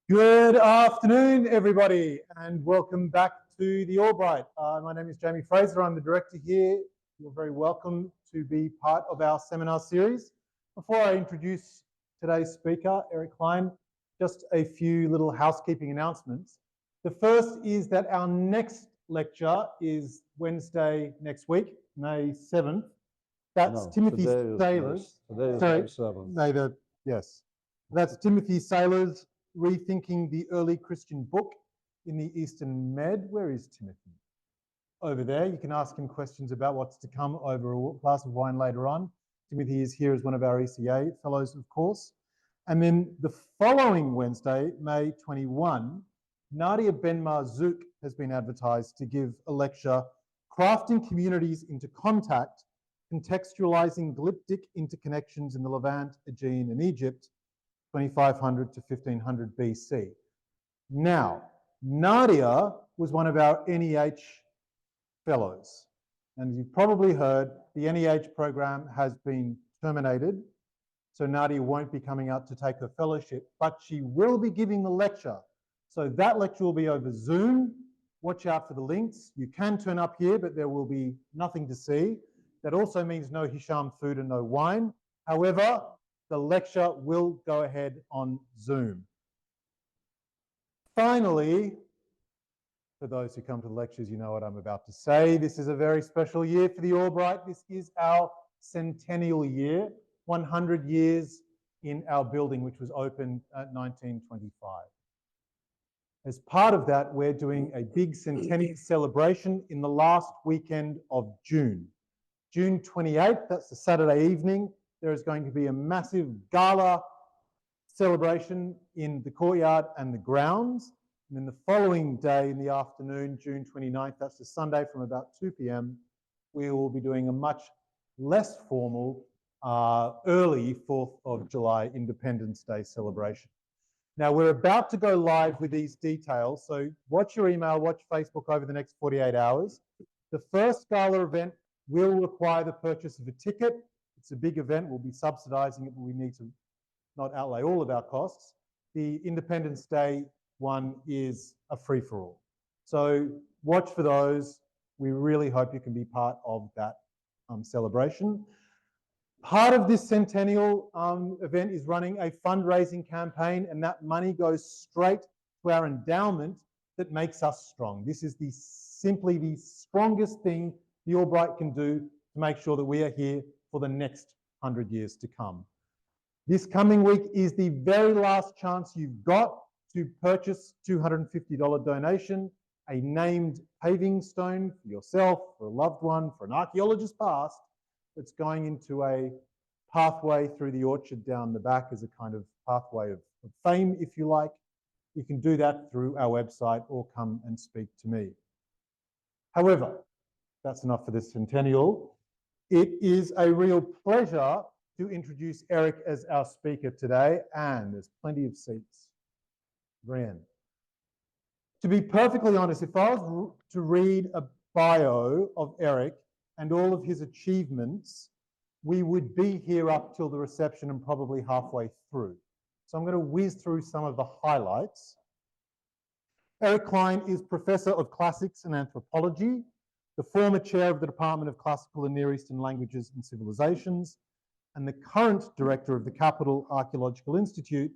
Good afternoon, everybody, and welcome back to the Albright. My name is Jamie Fraser. I'm the director here. You're very welcome to be part of our seminar series. Before I introduce today's speaker, Eric Cline, just a few little housekeeping announcements. The first is that our next lecture is Wednesday next week, May 7th. That's Timothy Saylor's. That's Timothy Saylor's Rethinking the Early Christian Book in the Eastern Med. Where is Timothy? Over there. You can ask him questions about what's to come over a glass of wine later on. Timothy is here as one of our ECA fellows, of course. And then the following Wednesday, May 21, Nadia Ben-Marzouk has been advertised to give a lecture, Crafting Communities into Contact, Contextualizing Glyptic Interconnections in the Levant, Aegean, and Egypt, 2500 to 1500 BC. Now, Nadia was one of our NEH fellows. And as you've probably heard, the NEH program has been terminated. So Nadia won't be coming out to take her fellowship, but she will be giving the lecture. So that lecture will be over Zoom. Watch out for the links. You can turn up here, but there will be nothing to see. That also means no Hisham food and no wine. However, the lecture will go ahead on Zoom. Finally, for those who come to the lectures, you know what I'm about to say. This is a very special year for the Albright. This is our centennial year, 100 years in our building, which was opened at 1925. As part of that, we're doing a big centennial celebration in the last weekend of June. June 28th, that's the Saturday evening, there is going to be a massive gala celebration in the courtyard and the grounds. And then the following day in the afternoon, June 29th, that's the Sunday from about 2 p.m., we will be doing a much less formal early 4th of July Independence Day celebration. Now, we're about to go live with these details, so watch your email, watch Facebook over the next 48 hours. The first gala event will require the purchase of a ticket. It's a big event. We'll be subsidizing it, but we need to not outlay all of our costs. The Independence Day one is a free-for-all. So watch for those. We really hope you can be part of that celebration. Part of this centennial event is running a fundraising campaign, and that money goes straight to our endowment that makes us strong. This is simply the strongest thing the Albright can do to make sure that we are here for the next 100 years to come. This coming week is the very last chance you've got to purchase $250 donation, a named paving stone for yourself, for a loved one, for an archaeologist past, that's going into a pathway through the orchard down the back as a kind of pathway of fame, if you like. You can do that through our website or come and speak to me. However, that's enough for this centennial. It is a real pleasure to introduce Eric as our speaker today, and there's plenty of seats. Brian. To be perfectly honest, if I was to read a bio of Eric and all of his achievements, we would be here up till the reception and probably halfway through. So I'm going to whiz through some of the highlights. Eric Cline is Professor of Classics and Anthropology, the former chair of the Department of Classical and Near Eastern Languages and Civilizations, and the current director of the Capitol Archaeological Institute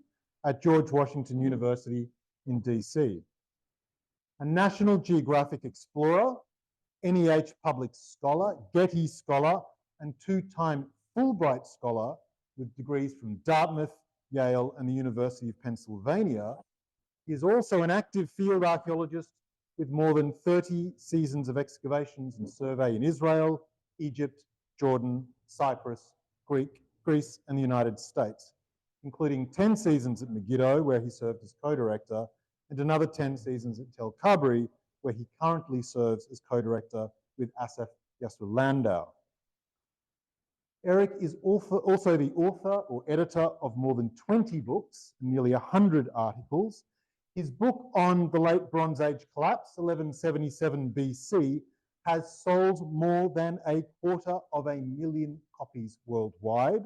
at George Washington University in DC. A National Geographic explorer, NEH Public Scholar, Getty Scholar, and two-time Fulbright Scholar with degrees from Dartmouth, Yale, and the University of Pennsylvania. He is also an active field archaeologist with more than 30 seasons of excavations and survey in Israel, Egypt, Jordan, Cyprus, Greece, and the United States, including 10 seasons at Megiddo, where he served as co-director, and another 10 seasons at Tel Kabri, where he currently serves as co-director with Asaf Yasser Landau. Eric is also the author or editor of more than 20 books and nearly 100 articles. His book on the late Bronze Age collapse, 1177 BC, has sold more than 250,000 copies worldwide,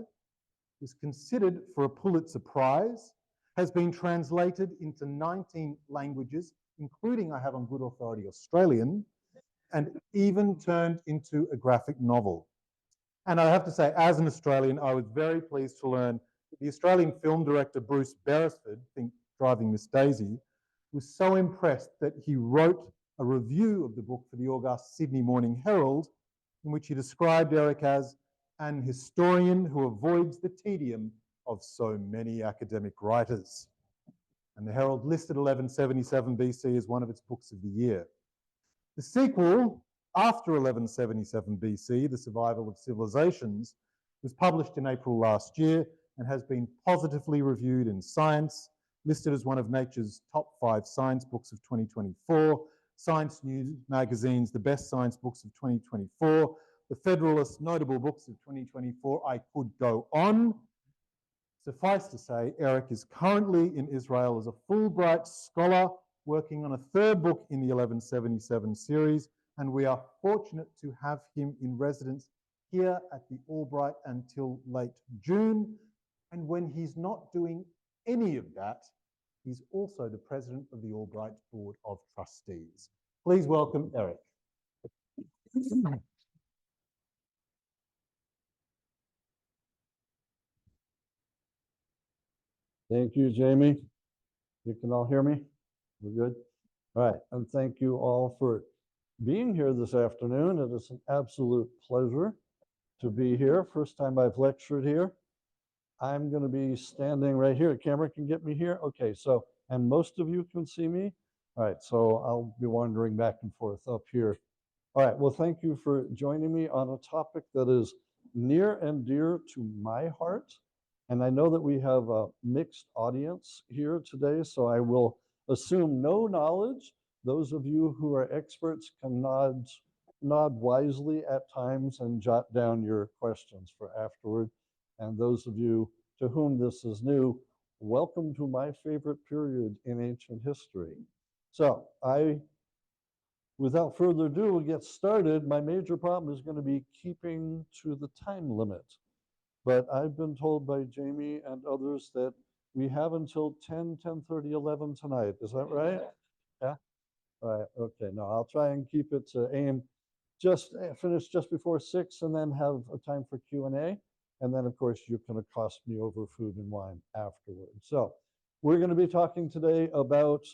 was considered for a Pulitzer Prize, has been translated into 19 languages, including, I have on good authority, Australian, and even turned into a graphic novel. And I have to say, as an Australian, I was very pleased to learn that the Australian film director Bruce Beresford, think Driving Miss Daisy, was so impressed that he wrote a review of the book for the August Sydney Morning Herald, in which he described Eric as an historian who avoids the tedium of so many academic writers. And the Herald listed 1177 BC as one of its books of the year. The sequel, after 1177 BC, The Survival of Civilizations, was published in April last year and has been positively reviewed in Science, listed as one of Nature's top 5 science books of 2024, Science News Magazine's The Best Science Books of 2024, The Federalist Notable Books of 2024. I could go on. Suffice to say, Eric is currently in Israel as a Fulbright scholar working on a third book in the 1177 series, and we are fortunate to have him in residence here at the Albright until late June. And when he's not doing any of that, he's also the president of the Albright Board of Trustees. Please welcome Eric. Thank you, Jamie. You can all hear me? We're good? All right, and thank you all for being here this afternoon. It is an absolute pleasure to be here. First time I've lectured here. I'm going to be standing right here. The camera can get me here? Okay, so, and most of you can see me? All right, so I'll be wandering back and forth up here. All right, well, thank you for joining me on a topic that is near and dear to my heart. And I know that we have a mixed audience here today, so I will assume no knowledge. Those of you who are experts can nod wisely at times and jot down your questions for afterward. And those of you to whom this is new, welcome to my favorite period in ancient history. So without further ado, we'll get started. My major problem is going to be keeping to the time limit. But I've been told by Jamie and others that we have until 10, 10:30, 11 tonight. Is that right? Yeah? All right, okay. No, I'll try and keep it to aim. Just finish just before 6 and then have a time for Q&A. And then, of course, you can accost me over food and wine afterwards. So we're going to be talking today about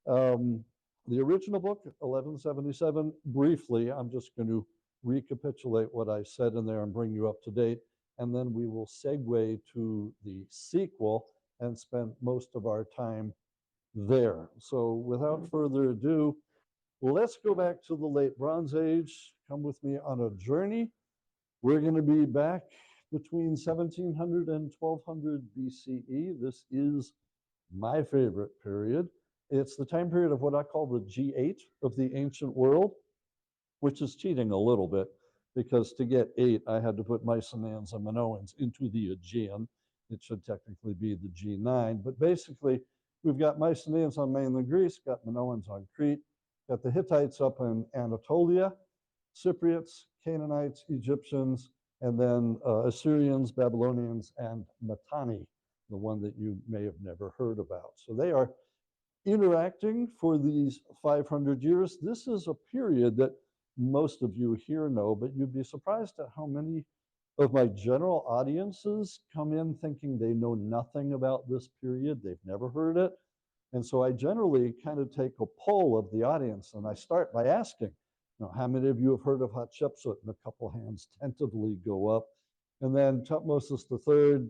the original book, 1177. Briefly, I'm just going to recapitulate what I said in there and bring you up to date. And then we will segue to the sequel and spend most of our time there. So without further ado, let's go back to the late Bronze Age. Come with me on a journey. We're going to be back between 1700 and 1200 BCE. This is my favorite period. It's the time period of what I call the G8 of the ancient world, which is cheating a little bit, because to get 8, I had to put Mycenaeans and Minoans into the Aegean. It should technically be the G9, but basically we've got Mycenaeans on mainland Greece, got Minoans on Crete, got the Hittites up in Anatolia, Cypriots, Canaanites, Egyptians, and then Assyrians, Babylonians, and Mitanni, the one that you may have never heard about. So they are interacting for these 500 years. This is a period that most of you here know, but you'd be surprised at how many of my general audiences come in thinking they know nothing about this period. They've never heard it. And so I generally kind of take a poll of the audience, and I start by asking, how many of you have heard of Hatshepsut? And a couple hands tentatively go up. And then Tutmosis III, a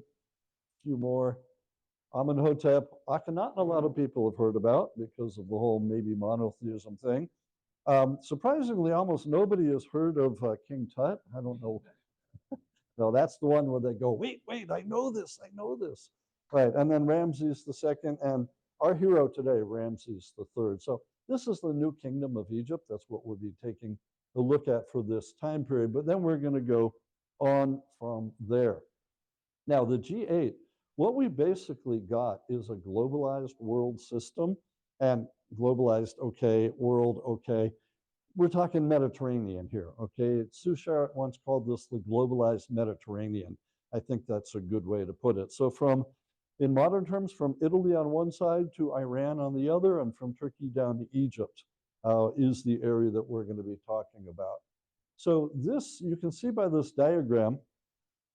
few more. Amenhotep, Akhenaten, a lot of people have heard about because of the whole maybe monotheism thing. Surprisingly, almost nobody has heard of King Tut. I don't know. No, that's the one where they go, wait, I know this. Right, and then Ramses II, and our hero today, Ramses III. So this is the new kingdom of Egypt. That's what we'll be taking a look at for this time period. But then we're going to go on from there. Now, the G8, what we basically got is a globalized world system, and globalized, okay, world, okay. We're talking Mediterranean here, okay? Sushar once called this the globalized Mediterranean. I think that's a good way to put it. So from In modern terms, from Italy on one side to Iran on the other, and from Turkey down to Egypt is the area that we're going to be talking about. So this, you can see by this diagram,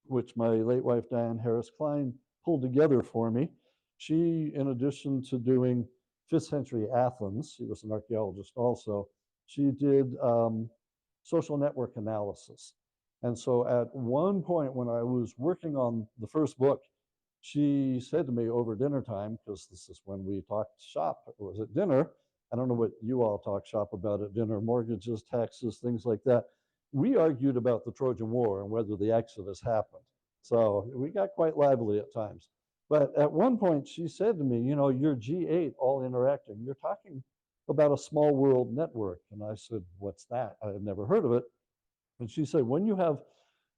which my late wife Diane Harris Cline pulled together for me. She, in addition to doing 5th century Athens, she was an archaeologist also, she did social network analysis. And so at one point when I was working on the first book, she said to me over dinner time, because this is when we talked shop, it was at dinner. I don't know what you all talk shop about at dinner, mortgages, taxes, things like that. We argued about the Trojan War and whether the Exodus happened. So we got quite lively at times. But at one point she said to me, you know, you're G8 all interacting. You're talking about a small world network. And I said, what's that? I had never heard of it. And she said, when you have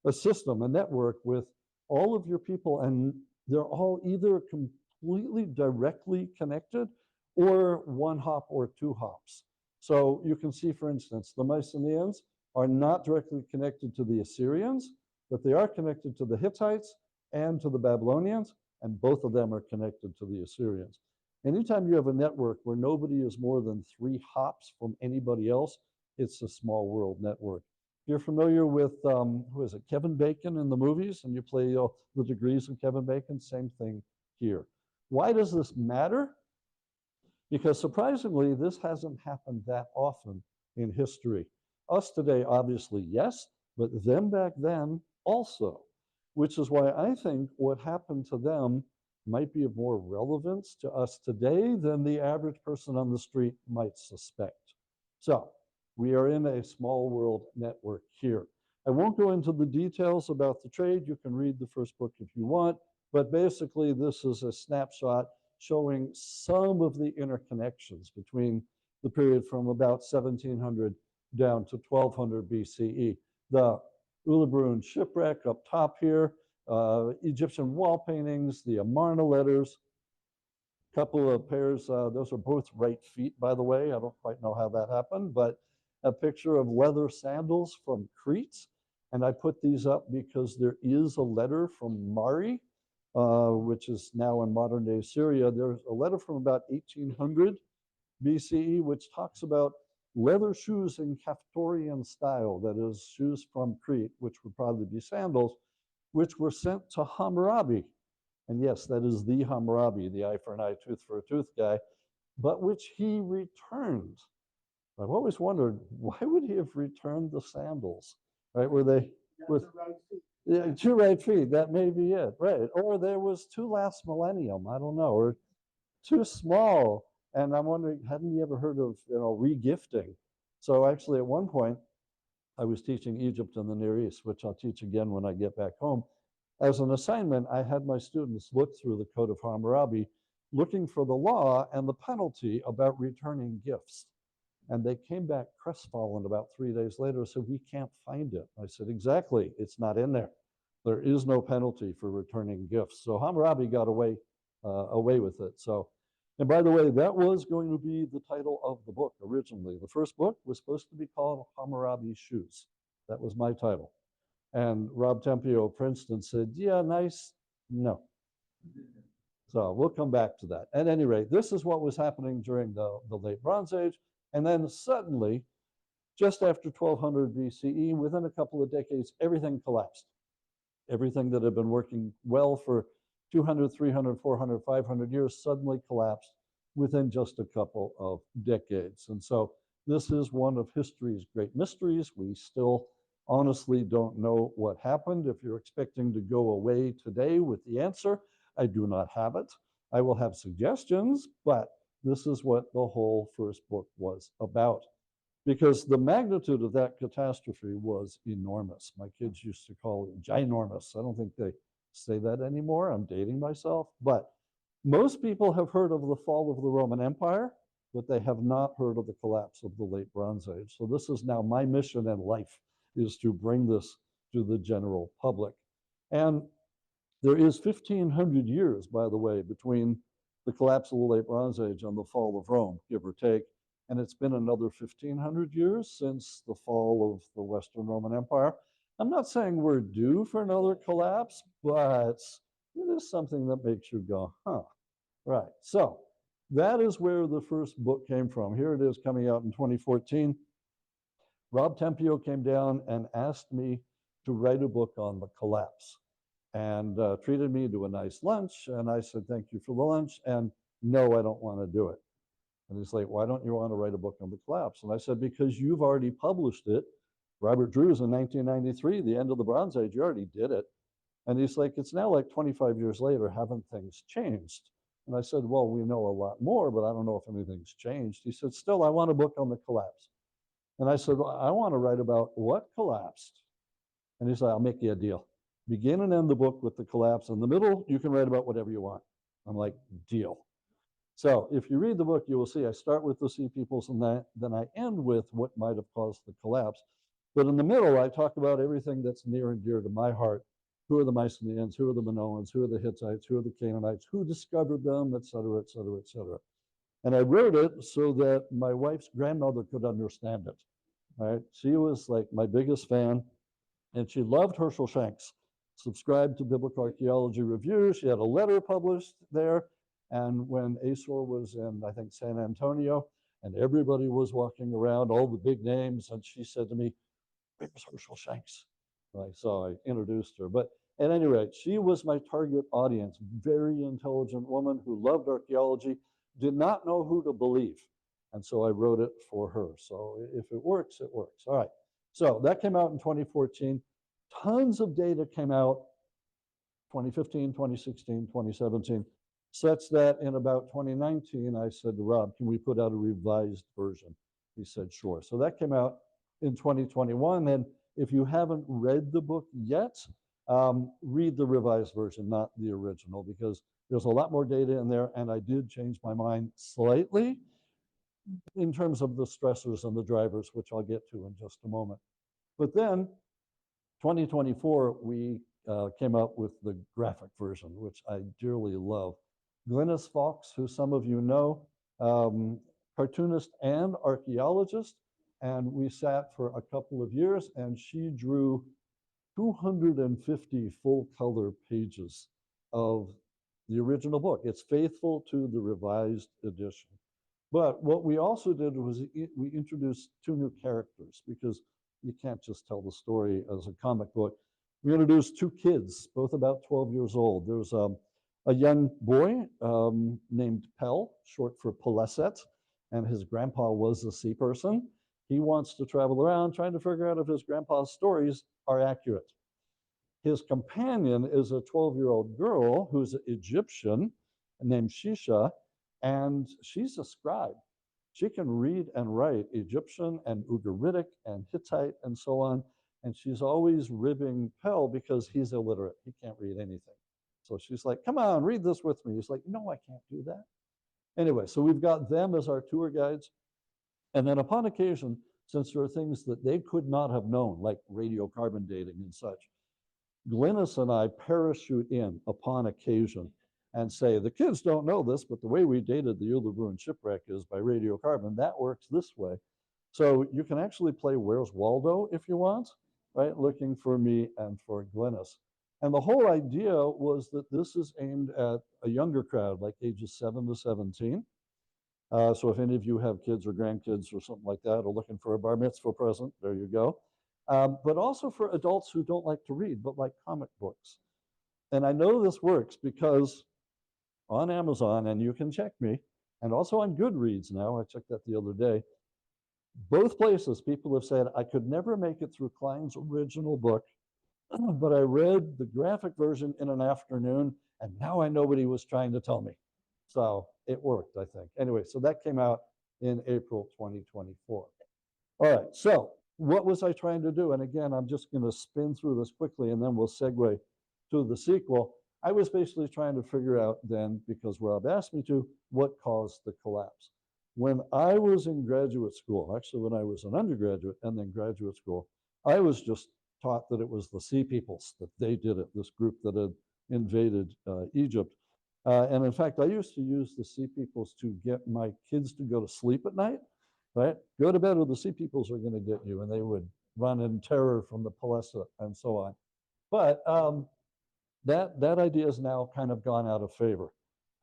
a system, a network with all of your people and they're all either completely directly connected or one hop or two hops. So you can see, for instance, the Mycenaeans are not directly connected to the Assyrians, but they are connected to the Hittites and to the Babylonians, and both of them are connected to the Assyrians. Anytime you have a network where nobody is more than 3 hops from anybody else, it's a small world network. If you're familiar with, who is it, Kevin Bacon in the movies, and you play the degrees in Kevin Bacon, same thing here. Why does this matter? Because surprisingly, this hasn't happened that often in history. Us today, obviously, yes, but them back then also, which is why I think what happened to them might be of more relevance to us today than the average person on the street might suspect. So we are in a small world network here. I won't go into the details about the trade. You can read the first book if you want, but basically this is a snapshot showing some of the interconnections between the period from about 1700 down to 1200 BCE. The Ullabrun shipwreck up top here, Egyptian wall paintings, the Amarna letters, a couple of pairs, those are both right feet, by the way. I don't quite know how that happened, but a picture of leather sandals from Crete. And I put these up because there is a letter from Mari, which is now in modern day Syria. There's a letter from about 1800 BCE, which talks about leather shoes in Caphtorian style, that is, shoes from Crete, which would probably be sandals, which were sent to Hammurabi. And yes, that is the Hammurabi, the eye for an eye, tooth for a tooth guy, but which he returned. I've always wondered, why would he have returned the sandals? Right? Were they with yeah, 2 right feet? That may be it, right? Or there was 2 last millennium, I don't know, or too small. And I'm wondering, hadn't you ever heard of, you know, regifting? So actually, at one point, I was teaching Egypt and the Near East, which I'll teach again when I get back home. As an assignment, I had my students look through the Code of Hammurabi, looking for the law and the penalty about returning gifts. And they came back crestfallen about 3 days later and said, we can't find it. I said, exactly, it's not in there. There is no penalty for returning gifts. So Hammurabi got away with it. So, and by the way, that was going to be the title of the book originally. The first book was supposed to be called Hammurabi's Shoes. That was my title. And Rob Tempio of Princeton said, yeah, nice, no. So we'll come back to that. At any rate, this is what was happening during the late Bronze Age. And then suddenly, just after 1200 BCE, within a couple of decades, everything collapsed. Everything that had been working well for 200, 300, 400, 500 years suddenly collapsed within just a couple of decades. And so this is one of history's great mysteries. We still honestly don't know what happened. If you're expecting to go away today with the answer, I do not have it. I will have suggestions, but this is what the whole first book was about. Because the magnitude of that catastrophe was enormous. My kids used to call it ginormous. I don't think they say that anymore. I'm dating myself. But most people have heard of the fall of the Roman Empire, but they have not heard of the collapse of the late Bronze Age. So this is now my mission in life, is to bring this to the general public. And there is 1,500 years, by the way, between the collapse of the late Bronze Age and the fall of Rome, give or take. And it's been another 1,500 years since the fall of the Western Roman Empire. I'm not saying we're due for another collapse, but it is something that makes you go, huh, right. So that is where the first book came from. Here it is coming out in 2014. Rob Tempio came down and asked me to write a book on the collapse and treated me to a nice lunch. And I said, thank you for the lunch. And no, I don't want to do it. And he's like, why don't you want to write a book on the collapse? And I said, because you've already published it. Robert Drews in 1993, the end of the Bronze Age, you already did it. And he's like, it's now like 25 years later, haven't things changed? And I said, well, we know a lot more, but I don't know if anything's changed. He said, still, I want a book on the collapse. And I said, well, I want to write about what collapsed. And he's like, I'll make you a deal. Begin and end the book with the collapse. In the middle, you can write about whatever you want. I'm like, deal. So if you read the book, you will see I start with the Sea Peoples and then I end with what might have caused the collapse. But in the middle, I talk about everything that's near and dear to my heart. Who are the Mycenaeans? Who are the Minoans? Who are the Hittites? Who are the Canaanites? Who discovered them? Et cetera, et cetera, et cetera. And I wrote it so that my wife's grandmother could understand it. Right? She was like my biggest fan, and she loved Herschel Shanks. Subscribed to Biblical Archaeology Review. She had a letter published there. And when ASOR was in, I think, San Antonio, and everybody was walking around, all the big names, and she said to me, where's Herschel Shanks? So I introduced her. But at any rate, she was my target audience, very intelligent woman who loved archaeology, did not know who to believe. And so I wrote it for her. So if it works, it works. All right. So that came out in 2014. Tons of data came out 2015, 2016, 2017, such that in about 2019, I said to Rob, can we put out a revised version? He said, sure. So that came out in 2021. And if you haven't read the book yet, read the revised version, not the original, because there's a lot more data in there. And I did change my mind slightly in terms of the stressors and the drivers, which I'll get to in just a moment. But then 2024, we came up with the graphic version, which I dearly love. Glynis Fawkes, who some of you know, cartoonist and archaeologist, and we sat for a couple of years, and she drew 250 full-color pages of the original book. It's faithful to the revised edition. But what we also did was we introduced 2 new characters, because you can't just tell the story as a comic book. We introduced 2 kids, both about 12 years old. There's a young boy named Pell, short for Peleset, and his grandpa was a sea person. He wants to travel around trying to figure out if his grandpa's stories are accurate. His companion is a 12-year-old girl who's Egyptian named Shisha, and she's a scribe. She can read and write Egyptian and Ugaritic and Hittite and so on. And she's always ribbing Pell because he's illiterate. He can't read anything. So she's like, come on, read this with me. He's like, no, I can't do that. Anyway, so we've got them as our tour guides. And then upon occasion, since there are things that they could not have known, like radiocarbon dating and such, Glynis and I parachute in upon occasion and say, the kids don't know this, but the way we dated the Ullabrun shipwreck is by radiocarbon. That works this way. So you can actually play Where's Waldo if you want, right? Looking for me and for Glynis. And the whole idea was that this is aimed at a younger crowd, like ages 7 to 17. So if any of you have kids or grandkids or something like that, or looking for a bar mitzvah present, there you go. But also for adults who don't like to read, but like comic books. And I know this works because on Amazon, and you can check me, and also on Goodreads now, I checked that the other day, both places people have said, I could never make it through Cline's original book, but I read the graphic version in an afternoon, and now I know what he was trying to tell me. So it worked, I think. Anyway, so that came out in April 2024. All right, so what was I trying to do? And again, I'm just going to spin through this quickly, and then we'll segue to the sequel. I was basically trying to figure out then, because Rob asked me to, what caused the collapse. When I was in graduate school, actually when I was an undergraduate and then graduate school, I was just taught that it was the Sea Peoples, that they did it, this group that had invaded Egypt. And in fact, I used to use the Sea Peoples to get my kids to go to sleep at night, right? Go to bed or the Sea Peoples are going to get you. And they would run in terror from the Peleset and so on. But That idea has now kind of gone out of favor.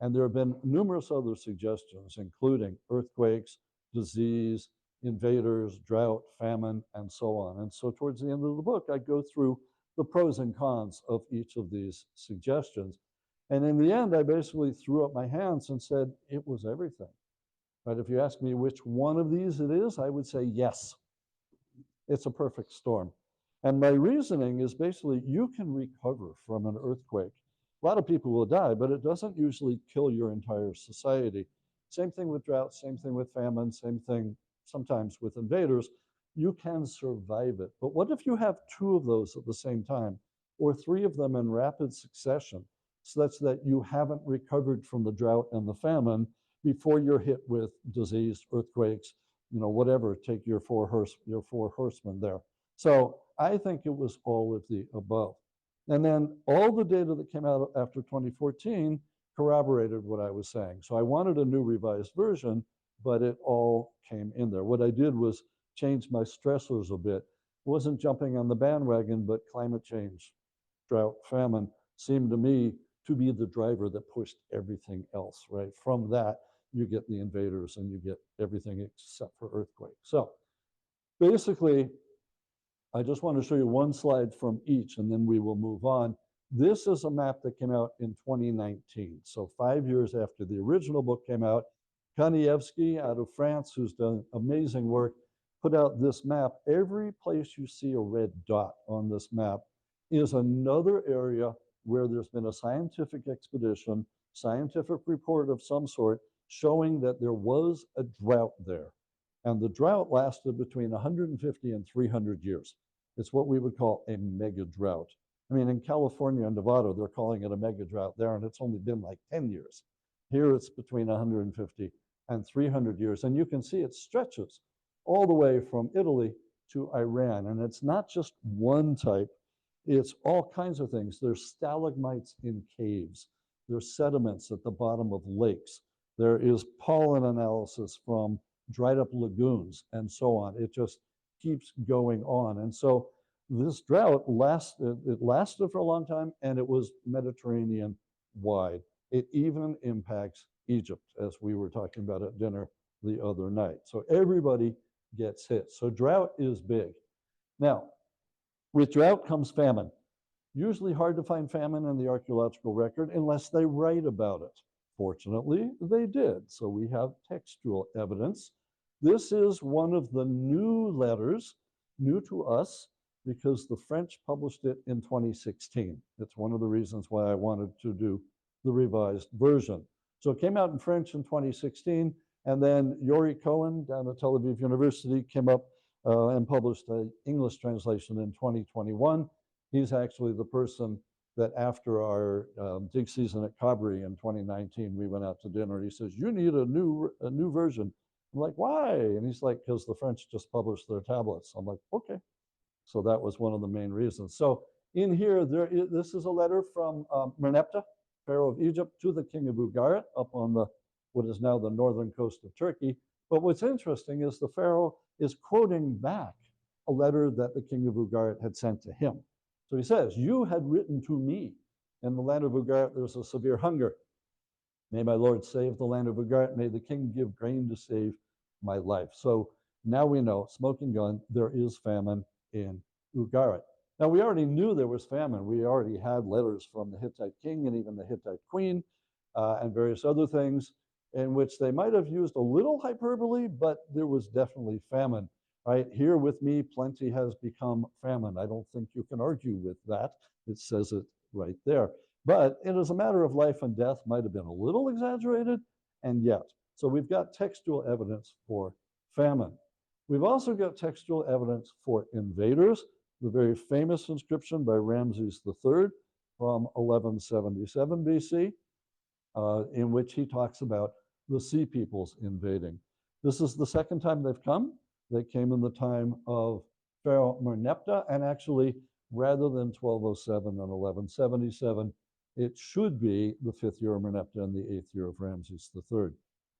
And there have been numerous other suggestions, including earthquakes, disease, invaders, drought, famine, and so on. And so towards the end of the book, I go through the pros and cons of each of these suggestions. And in the end, I basically threw up my hands and said, it was everything. But if you ask me which one of these it is, I would say yes. It's a perfect storm. And my reasoning is basically you can recover from an earthquake. A lot of people will die, but it doesn't usually kill your entire society. Same thing with drought, same thing with famine, same thing sometimes with invaders. You can survive it. But what if you have two of those at the same time, or three of them in rapid succession, such that you haven't recovered from the drought and the famine before you're hit with disease, earthquakes, whatever, take your four horsemen there. So I think it was all of the above. And then all the data that came out after 2014 corroborated what I was saying. So I wanted a new revised version, but it all came in there. What I did was change my stressors a bit. I wasn't jumping on the bandwagon, but climate change, drought, famine seemed to me to be the driver that pushed everything else, right? From that, you get the invaders and you get everything except for earthquakes. So basically, I just want to show you one slide from each and then we will move on. This is a map that came out in 2019. So 5 years after the original book came out, Kanievsky out of France, who's done amazing work, put out this map. Every place you see a red dot on this map is another area where there's been a scientific expedition, scientific report of some sort, showing that there was a drought there. And the drought lasted between 150 and 300 years. It's what we would call a mega drought. I mean, in California and Nevada, they're calling it a mega drought there, and it's only been like 10 years. Here it's between 150 and 300 years. And you can see it stretches all the way from Italy to Iran. And it's not just one type, it's all kinds of things. There's stalagmites in caves. There's sediments at the bottom of lakes. There is pollen analysis from dried up lagoons and so on. It just keeps going on. And so this drought lasted for a long time, and it was Mediterranean wide. It even impacts Egypt, as we were talking about at dinner the other night. So everybody gets hit. So drought is big. Now, with drought comes famine. Usually hard to find famine in the archaeological record unless they write about it. Fortunately, they did. So we have textual evidence. This is one of the new letters, new to us, because the French published it in 2016. It's one of the reasons why I wanted to do the revised version. So it came out in French in 2016, and then Yori Cohen down at Tel Aviv University came up and published an English translation in 2021. He's actually the person that after our dig season at Cabri in 2019, we went out to dinner. He says, "You need a new version." I'm like, "Why?" And he's like, "Because the French just published their tablets." I'm like, "Okay." So that was one of the main reasons. So in here, this is a letter from Merneptah, Pharaoh of Egypt, to the king of Ugarit up on what is now the northern coast of Turkey. But what's interesting is the Pharaoh is quoting back a letter that the king of Ugarit had sent to him. So he says, "You had written to me, in the land of Ugarit there's a severe hunger. May my Lord save the land of Ugarit. May the king give grain to save my life." So now we know, smoking gun, there is famine in Ugarit. Now we already knew there was famine. We already had letters from the Hittite king and even the Hittite queen and various other things in which they might have used a little hyperbole, but there was definitely famine. Right here with me, plenty has become famine. I don't think you can argue with that. It says it right there. But it is a matter of life and death, might have been a little exaggerated, and yet. So we've got textual evidence for famine. We've also got textual evidence for invaders. The very famous inscription by Ramses III from 1177 BC, in which he talks about the sea peoples invading. This is the second time they've come. They came in the time of Pharaoh Merneptah, and actually, rather than 1207 and 1177, it should be the 5th year of Merneptah and the 8th year of Ramses III.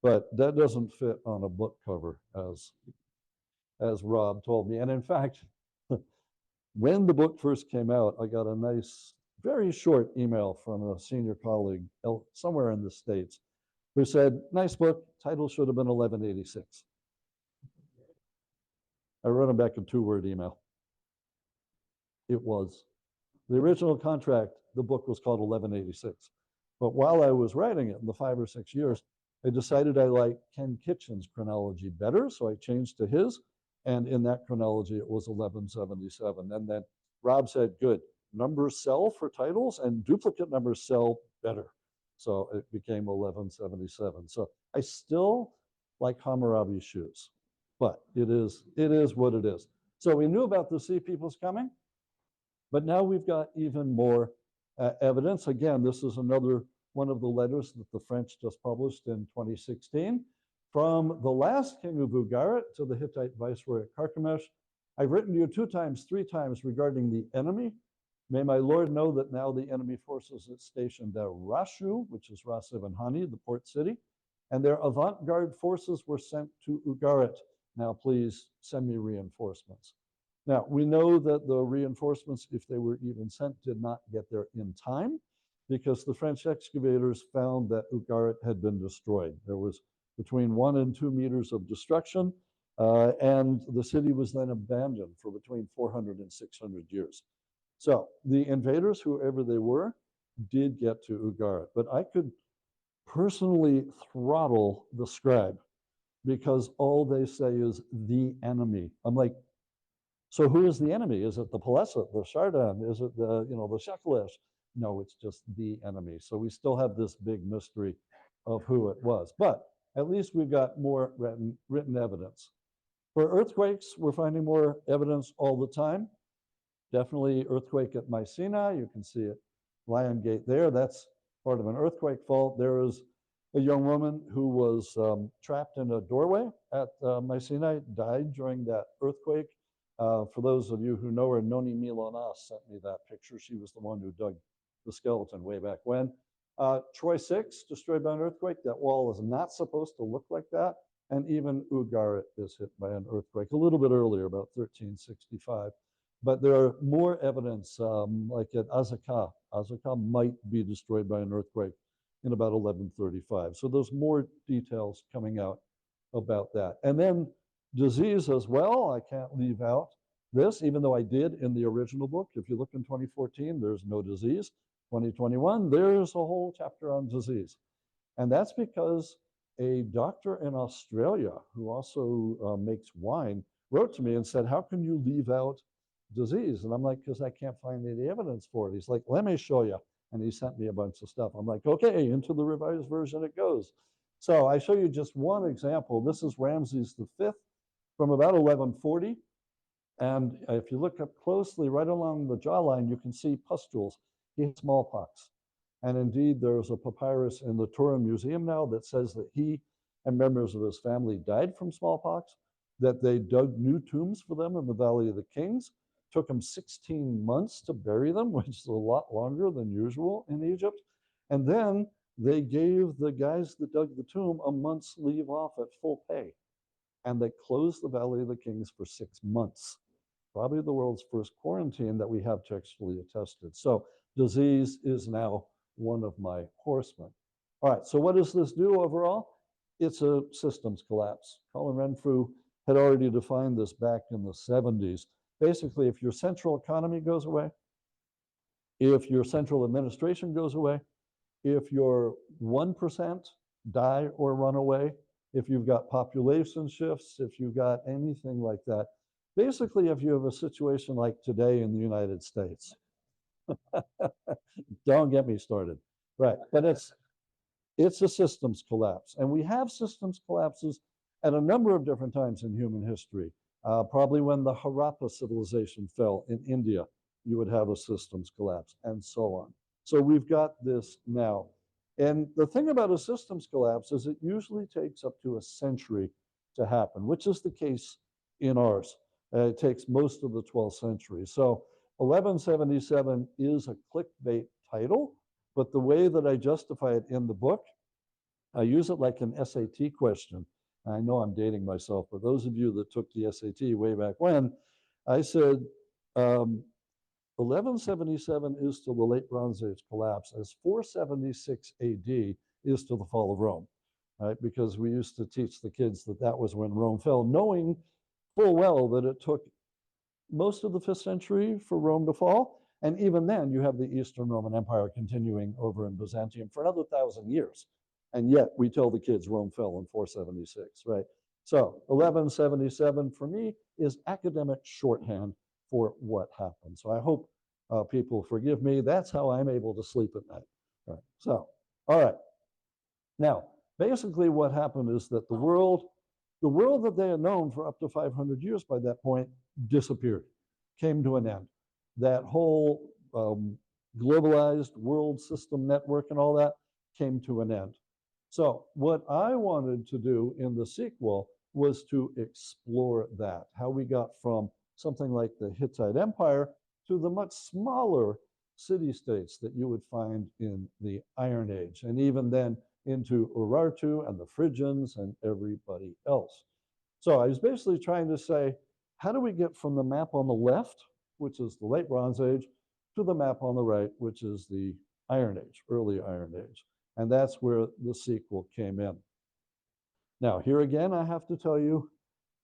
But that doesn't fit on a book cover, as Rob told me. And in fact, when the book first came out, I got a nice very short email from a senior colleague somewhere in the States who said, nice book, title should have been 1186. I wrote him back a 2-word email. It was. The original contract, the book was called 1186. But while I was writing it in the 5 or 6 years, I decided I liked Ken Kitchen's chronology better, so I changed to his. And in that chronology, it was 1177. And then Rob said, good, numbers sell for titles and duplicate numbers sell better. So it became 1177. So I still like Hammurabi's shoes, but it is what it is. So we knew about the Sea Peoples coming, but now we've got even more evidence. Again, this is another one of the letters that the French just published in 2016. From the last king of Ugarit to the Hittite viceroy at Carchemish, I've written to you 2 times, 3 times regarding the enemy. May my lord know that now the enemy forces is stationed at Rashu, which is Ras Ibn Hani, the port city, and their avant-garde forces were sent to Ugarit. Now please send me reinforcements. Now, we know that the reinforcements, if they were even sent, did not get there in time because the French excavators found that Ugarit had been destroyed. There was between 1 and 2 meters of destruction, and the city was then abandoned for between 400 and 600 years. So the invaders, whoever they were, did get to Ugarit. But I could personally throttle the scribe because all they say is the enemy. I'm like, so who is the enemy? Is it the Peleset, the Shardan? Is it the Shekelesh? No, it's just the enemy. So we still have this big mystery of who it was. But at least we've got more written evidence. For earthquakes, we're finding more evidence all the time. Definitely earthquake at Mycenae. You can see it, Lion Gate there. That's part of an earthquake fault. There is a young woman who was trapped in a doorway at Mycenae, died during that earthquake. For those of you who know her, Noni Milonas sent me that picture. She was the one who dug the skeleton way back when. Troy 6, destroyed by an earthquake. That wall is not supposed to look like that. And even Ugarit is hit by an earthquake a little bit earlier, about 1365. But there are more evidence, like at Azekah. Azekah might be destroyed by an earthquake in about 1135. So there's more details coming out about that. And then disease as well. I can't leave out this, even though I did in the original book. If you look in 2014, there's no disease. 2021, there's a whole chapter on disease. And that's because a doctor in Australia who also makes wine wrote to me and said, how can you leave out disease? And I'm like, because I can't find any evidence for it. He's like, let me show you. And he sent me a bunch of stuff. I'm like, okay, into the revised version it goes. So I show you just one example. This is Ramses V from about 1140. And if you look up closely, right along the jawline, you can see pustules. He had smallpox. And indeed, there's a papyrus in the Turin Museum now that says that he and members of his family died from smallpox, that they dug new tombs for them in the Valley of the Kings. Took them 16 months to bury them, which is a lot longer than usual in Egypt. And then they gave the guys that dug the tomb a month's leave off at full pay. And they closed the Valley of the Kings for 6 months. Probably the world's first quarantine that we have textually attested. So disease is now one of my horsemen. All right, so what does this do overall? It's a systems collapse. Colin Renfrew had already defined this back in the 70s. Basically, if your central economy goes away, if your central administration goes away, if your 1% die or run away, if you've got population shifts, if you've got anything like that, basically if you have a situation like today in the United States, don't get me started, right? But it's a systems collapse. And we have systems collapses at a number of different times in human history. Probably when the Harappa civilization fell in India, you would have a systems collapse and so on. So we've got this now. And the thing about a systems collapse is it usually takes up to a century to happen, which is the case in ours. It takes most of the 12th century. So 1177 is a clickbait title, but the way that I justify it in the book, I use it like an SAT question. I know I'm dating myself, but those of you that took the SAT way back when, I said, 1177 is to the late Bronze Age collapse, as 476 AD is to the fall of Rome, right? Because we used to teach the kids that that was when Rome fell, knowing full well that it took most of the 5th century for Rome to fall. And even then, you have the Eastern Roman Empire continuing over in Byzantium for another 1,000 years. And yet, we tell the kids Rome fell in 476, right? So 1177 for me is academic shorthand for what happened. So I hope people forgive me. That's how I'm able to sleep at night. All right. So, all right. Now, basically what happened is that the world that they had known for up to 500 years by that point disappeared, came to an end. That whole globalized world system network and all that came to an end. So what I wanted to do in the sequel was to explore that, how we got from something like the Hittite Empire to the much smaller city-states that you would find in the Iron Age, and even then into Urartu and the Phrygians and everybody else. So I was basically trying to say, how do we get from the map on the left, which is the late Bronze Age, to the map on the right, which is the Iron Age, early Iron Age? And that's where the sequel came in. Now, here again, I have to tell you,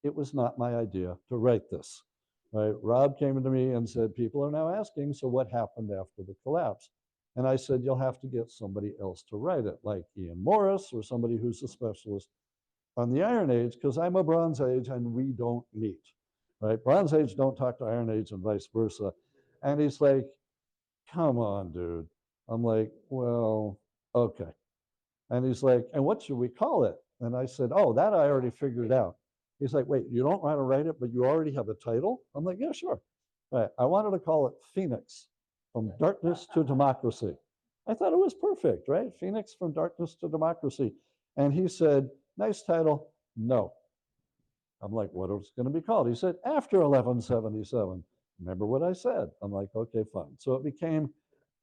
it was not my idea to write this. Right? Rob came to me and said, people are now asking, so what happened after the collapse? And I said, you'll have to get somebody else to write it, like Ian Morris or somebody who's a specialist on the Iron Age, because I'm a Bronze Age and we don't meet. Right? Bronze Age don't talk to Iron Age and vice versa. And he's like, come on, dude. I'm like, well, okay. And he's like, and what should we call it? And I said, oh, that I already figured out. He's like, wait, you don't want to write it, but you already have a title? I'm like, yeah, sure. Right. I wanted to call it Phoenix, from Darkness to Democracy. I thought it was perfect, right? Phoenix from Darkness to Democracy. And he said, nice title, no. I'm like, what is it going to be called? He said, After 1177. Remember what I said? I'm like, okay, fine. So it became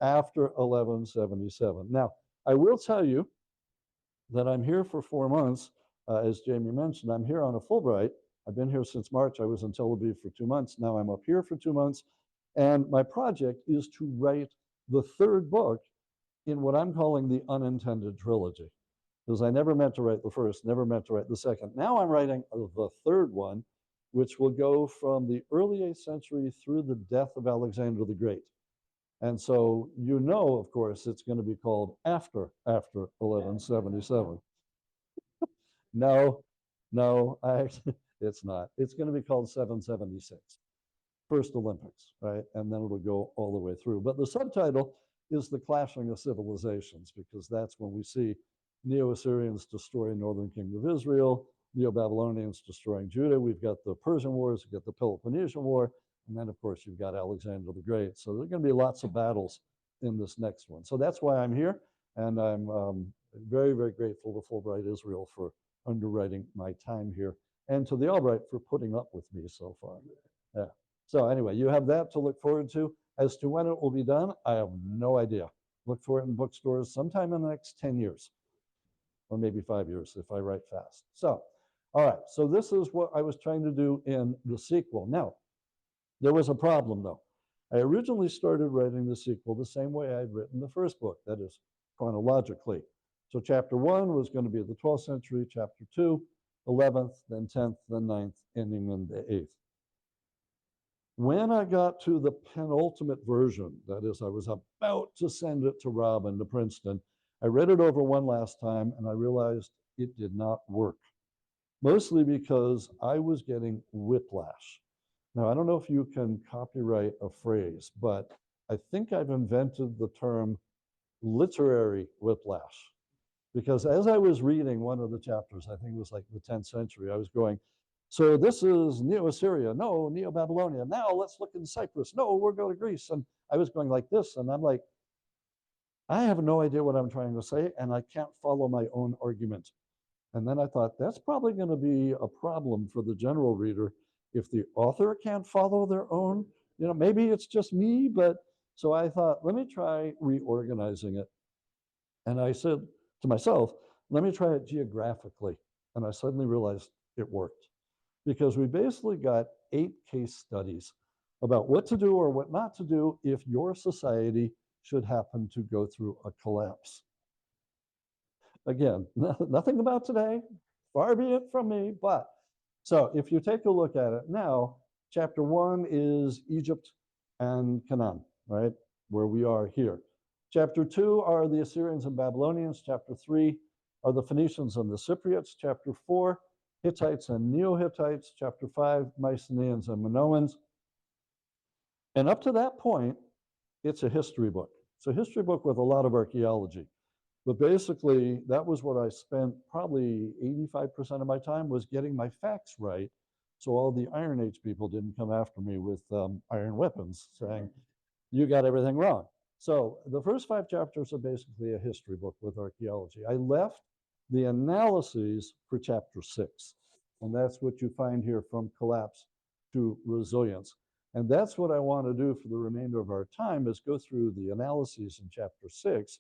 After 1177. Now, I will tell you that I'm here for 4 months. As Jamie mentioned, I'm here on a Fulbright. I've been here since March. I was in Tel Aviv for 2 months. Now I'm up here for 2 months. And my project is to write the 3rd book in what I'm calling the unintended trilogy. Because I never meant to write the first, never meant to write the second. Now I'm writing the 3rd one, which will go from the early 8th century through the death of Alexander the Great. And so you know, of course, it's going to be called After 1177. No, it's not. It's going to be called 776, First Olympics, right? And then it'll go all the way through. But the subtitle is The Clashing of Civilizations, because that's when we see Neo-Assyrians destroying Northern Kingdom of Israel, Neo-Babylonians destroying Judah. We've got the Persian Wars, we've got the Peloponnesian War, and then, of course, you've got Alexander the Great. So there's going to be lots of battles in this next one. So that's why I'm here, and I'm very, very grateful to Fulbright Israel for underwriting my time here, and to the Albright for putting up with me so far. Yeah. So anyway, you have that to look forward to. As to when it will be done, I have no idea. Look for it in bookstores sometime in the next 10 years, or maybe 5 years if I write fast. So, all right, so this is what I was trying to do in the sequel. Now, there was a problem though. I originally started writing the sequel the same way I'd written the first book, that is, chronologically. So chapter 1 was going to be the 12th century, chapter 2, 11th, then 10th, then 9th, ending in the 8th. When I got to the penultimate version, that is, I was about to send it to Rob and to Princeton, I read it over one last time and I realized it did not work, mostly because I was getting whiplash. Now, I don't know if you can copyright a phrase, but I think I've invented the term literary whiplash. Because as I was reading one of the chapters, I think it was like the 10th century, I was going, so this is Neo-Assyria, no, Neo-Babylonia, now let's look in Cyprus, no, we're going to Greece. And I was going like this, and I'm like, I have no idea what I'm trying to say, and I can't follow my own argument. And then I thought, that's probably going to be a problem for the general reader if the author can't follow their own. You know, maybe it's just me, but so I thought, let me try reorganizing it. And I said to myself, let me try it geographically. And I suddenly realized it worked, because we basically got 8 case studies about what to do or what not to do if your society should happen to go through a collapse. Again, nothing about today, far be it from me, but so if you take a look at it now, chapter 1 is Egypt and Canaan, right? Where we are here. Chapter 2 are the Assyrians and Babylonians. Chapter 3 are the Phoenicians and the Cypriots. Chapter 4, Hittites and Neo-Hittites. Chapter 5, Mycenaeans and Minoans. And up to that point, it's a history book. It's a history book with a lot of archaeology. But basically, that was what I spent probably 85% of my time was getting my facts right. So all the Iron Age people didn't come after me with iron weapons saying, you got everything wrong. So the first 5 chapters are basically a history book with archaeology. I left the analyses for chapter 6. And that's what you find here from collapse to resilience. And that's what I want to do for the remainder of our time is go through the analyses in chapter 6,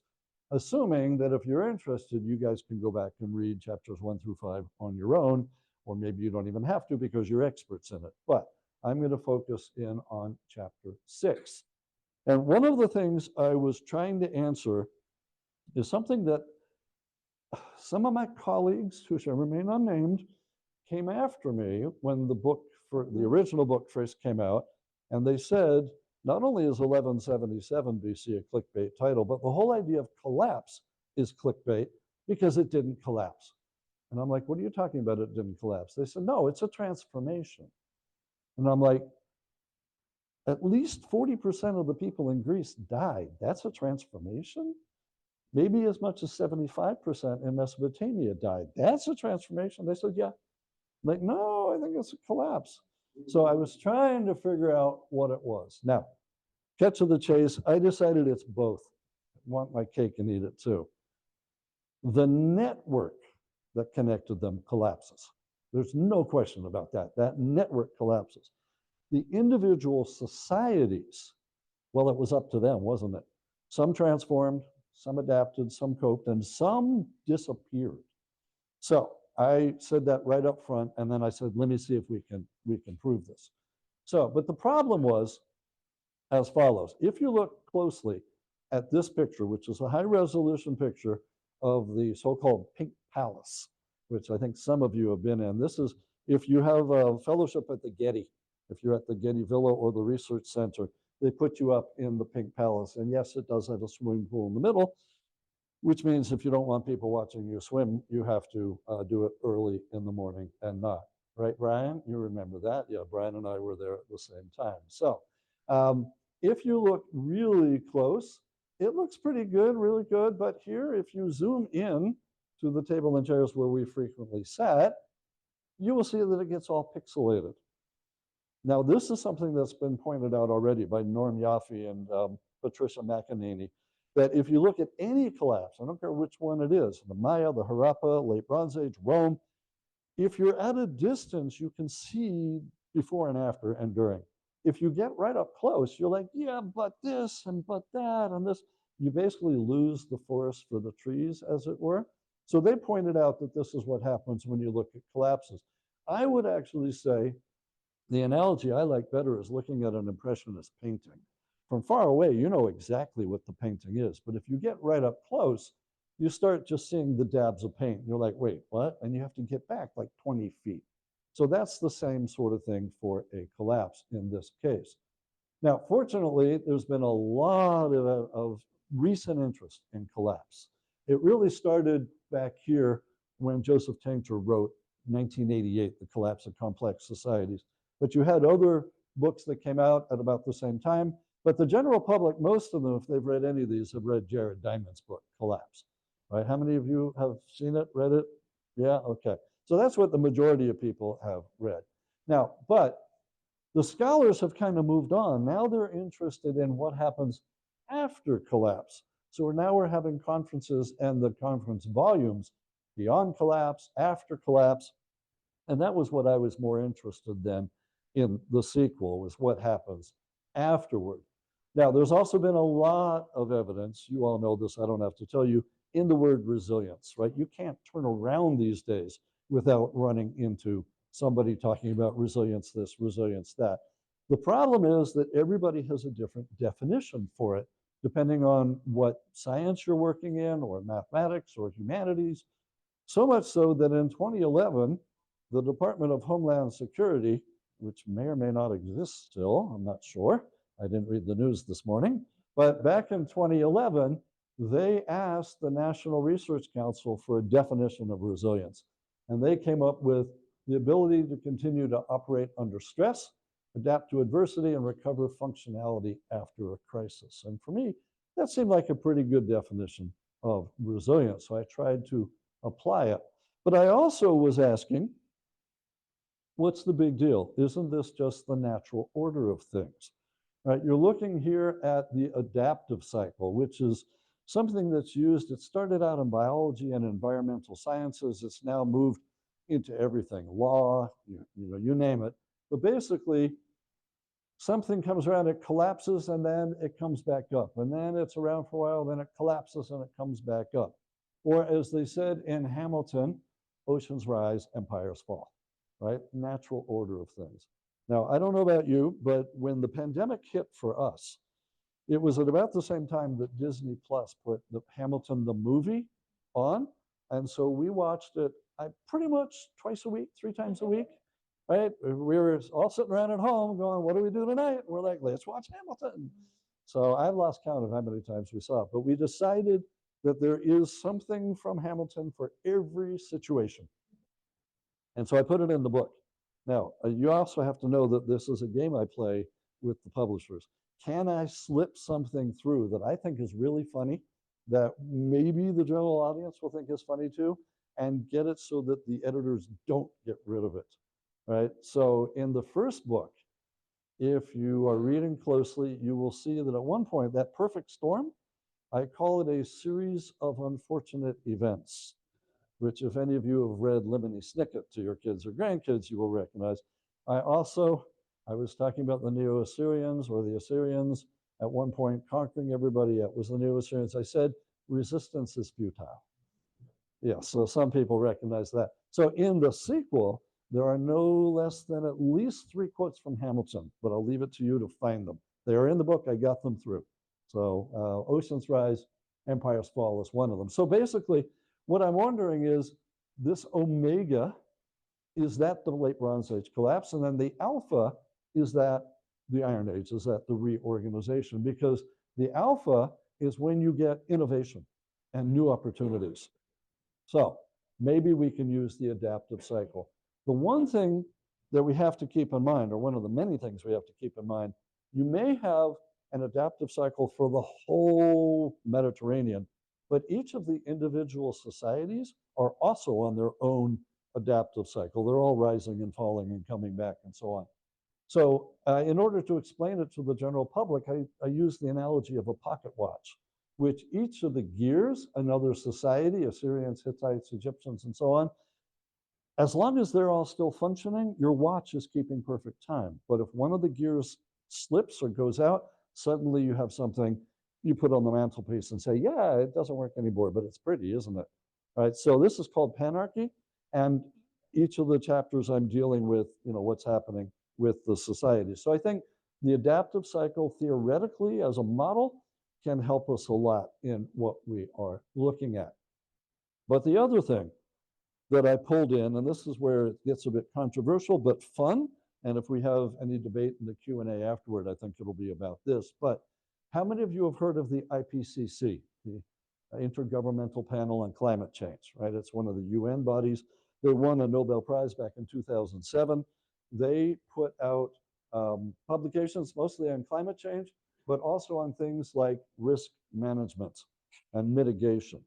assuming that if you're interested, you guys can go back and read chapters 1 through 5 on your own, or maybe you don't even have to because you're experts in it. But I'm going to focus in on chapter 6. And one of the things I was trying to answer is something that some of my colleagues, who shall remain unnamed, came after me when the book, for the original book first came out, and they said, not only is 1177 BC a clickbait title, but the whole idea of collapse is clickbait because it didn't collapse. And I'm like, what are you talking about? It didn't collapse. They said, no, it's a transformation. And I'm like, at least 40% of the people in Greece died. That's a transformation? Maybe as much as 75% in Mesopotamia died. That's a transformation? They said, yeah. I'm like, no, I think it's a collapse. So I was trying to figure out what it was. Now, cut to the chase, I decided it's both. I want my cake and eat it too. The network that connected them collapses. There's no question about that. That network collapses. The individual societies, well, it was up to them, wasn't it? Some transformed, some adapted, some coped, and some disappeared. So I said that right up front, and then I said, let me see if we can prove this. So, but the problem was as follows. If you look closely at this picture, which is a high resolution picture of the so-called Pink Palace, which I think some of you have been in. This is, if you have a fellowship at the Getty, if you're at the Getty Villa or the Research Center, they put you up in the Pink Palace. And yes, it does have a swimming pool in the middle, which means if you don't want people watching you swim, you have to do it early in the morning and not. Right, Brian? You remember that? Yeah, Brian and I were there at the same time. So if you look really close, it looks pretty good, really good. But here, if you zoom in to the table and chairs where we frequently sat, you will see that it gets all pixelated. Now, this is something that's been pointed out already by Norm Yaffe and Patricia McEnany, that if you look at any collapse, I don't care which one it is, the Maya, the Harappa, Late Bronze Age, Rome, if you're at a distance, you can see before and after and during. If you get right up close, you're like, yeah, but this and but that and this. You basically lose the forest for the trees, as it were. So they pointed out that this is what happens when you look at collapses. I would actually say the analogy I like better is looking at an impressionist painting. From far away, you know exactly what the painting is. But if you get right up close, you start just seeing the dabs of paint. You're like, wait, what? And you have to get back like 20 feet. So that's the same sort of thing for a collapse in this case. Now, fortunately, there's been a lot of recent interest in collapse. It really started back here when Joseph Tainter wrote 1988, The Collapse of Complex Societies. But you had other books that came out at about the same time. But the general public, most of them, if they've read any of these, have read Jared Diamond's book, Collapse. Right? How many of you have seen it, read it? Yeah, okay. So that's what the majority of people have read. Now, but the scholars have kind of moved on. Now they're interested in what happens after collapse. So now we're having conferences and the conference volumes beyond collapse, after collapse. And that was what I was more interested in the sequel, was what happens afterward. Now, there's also been a lot of evidence, you all know this, I don't have to tell you, in the word resilience, right? You can't turn around these days without running into somebody talking about resilience this, resilience that. The problem is that everybody has a different definition for it, depending on what science you're working in, or mathematics, or humanities. So much so that in 2011, the Department of Homeland Security, which may or may not exist still, I'm not sure, I didn't read the news this morning, but back in 2011, they asked the National Research Council for a definition of resilience. And they came up with the ability to continue to operate under stress, adapt to adversity, and recover functionality after a crisis. And for me, that seemed like a pretty good definition of resilience. So I tried to apply it. But I also was asking, what's the big deal? Isn't this just the natural order of things? Right? You're looking here at the adaptive cycle, which is something that's used. It started out in biology and environmental sciences. It's now moved into everything, law, you name it. But basically, something comes around, it collapses, and then it comes back up. And then it's around for a while, then it collapses and it comes back up. Or as they said in Hamilton, oceans rise, empires fall, right? Natural order of things. Now, I don't know about you, but when the pandemic hit for us, it was at about the same time that Disney Plus put the Hamilton, the movie, on. And so we watched it pretty much twice a week, 3 times a week, right? We were all sitting around at home going, what do we do tonight? We're like, let's watch Hamilton. So I've lost count of how many times we saw it, but we decided that there is something from Hamilton for every situation. And so I put it in the book. Now, you also have to know that this is a game I play with the publishers. Can I slip something through that I think is really funny, that maybe the general audience will think is funny too, and get it so that the editors don't get rid of it, right? So in the first book, if you are reading closely, you will see that at one point, that perfect storm, I call it a series of unfortunate events, which if any of you have read Lemony Snicket to your kids or grandkids, you will recognize. I was talking about the Neo-Assyrians or the Assyrians at one point conquering everybody. It was the Neo-Assyrians. I said, resistance is futile. Yeah, so some people recognize that. So in the sequel, there are no less than at least 3 quotes from Hamilton, but I'll leave it to you to find them. They are in the book. I got them through. So oceans rise, empires fall is one of them. So basically, what I'm wondering is, this omega, is that the late Bronze Age collapse? And then the alpha, is that the Iron Age? Is that the reorganization? Because the alpha is when you get innovation and new opportunities. So maybe we can use the adaptive cycle. The one thing that we have to keep in mind, or one of the many things we have to keep in mind, you may have an adaptive cycle for the whole Mediterranean, but each of the individual societies are also on their own adaptive cycle. They're all rising and falling and coming back and so on. So in order to explain it to the general public, I use the analogy of a pocket watch, which each of the gears, another society, Assyrians, Hittites, Egyptians, and so on, as long as they're all still functioning, your watch is keeping perfect time. But if one of the gears slips or goes out, suddenly you have something you put on the mantelpiece and say, yeah, it doesn't work anymore, but it's pretty, isn't it? Right? So this is called panarchy. And each of the chapters I'm dealing with, what's happening with the society. So I think the adaptive cycle theoretically as a model can help us a lot in what we are looking at. But the other thing that I pulled in, and this is where it gets a bit controversial, but fun, and if we have any debate in the Q&A afterward, I think it'll be about this, but how many of you have heard of the IPCC, the Intergovernmental Panel on Climate Change, right? It's one of the UN bodies. They won a Nobel Prize back in 2007. They put out publications mostly on climate change, but also on things like risk management and mitigation.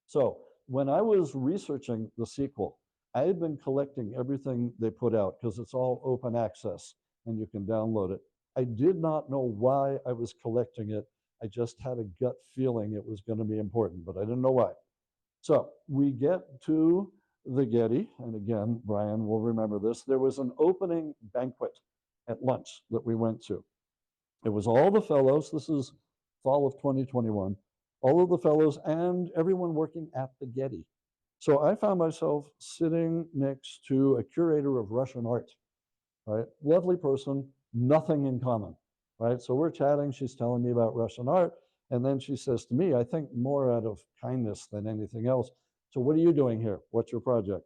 So when I was researching the sequel, I had been collecting everything they put out because it's all open access and you can download it. I did not know why I was collecting it. I just had a gut feeling it was going to be important, but I didn't know why. So we get to the Getty, and again, Brian will remember this. There was an opening banquet at lunch that we went to. It was all the fellows. This is fall of 2021. All of the fellows and everyone working at the Getty. So I found myself sitting next to a curator of Russian art, right? Lovely person, nothing in common, right? So we're chatting, she's telling me about Russian art, and then she says to me, I think more out of kindness than anything else, so what are you doing here? What's your project?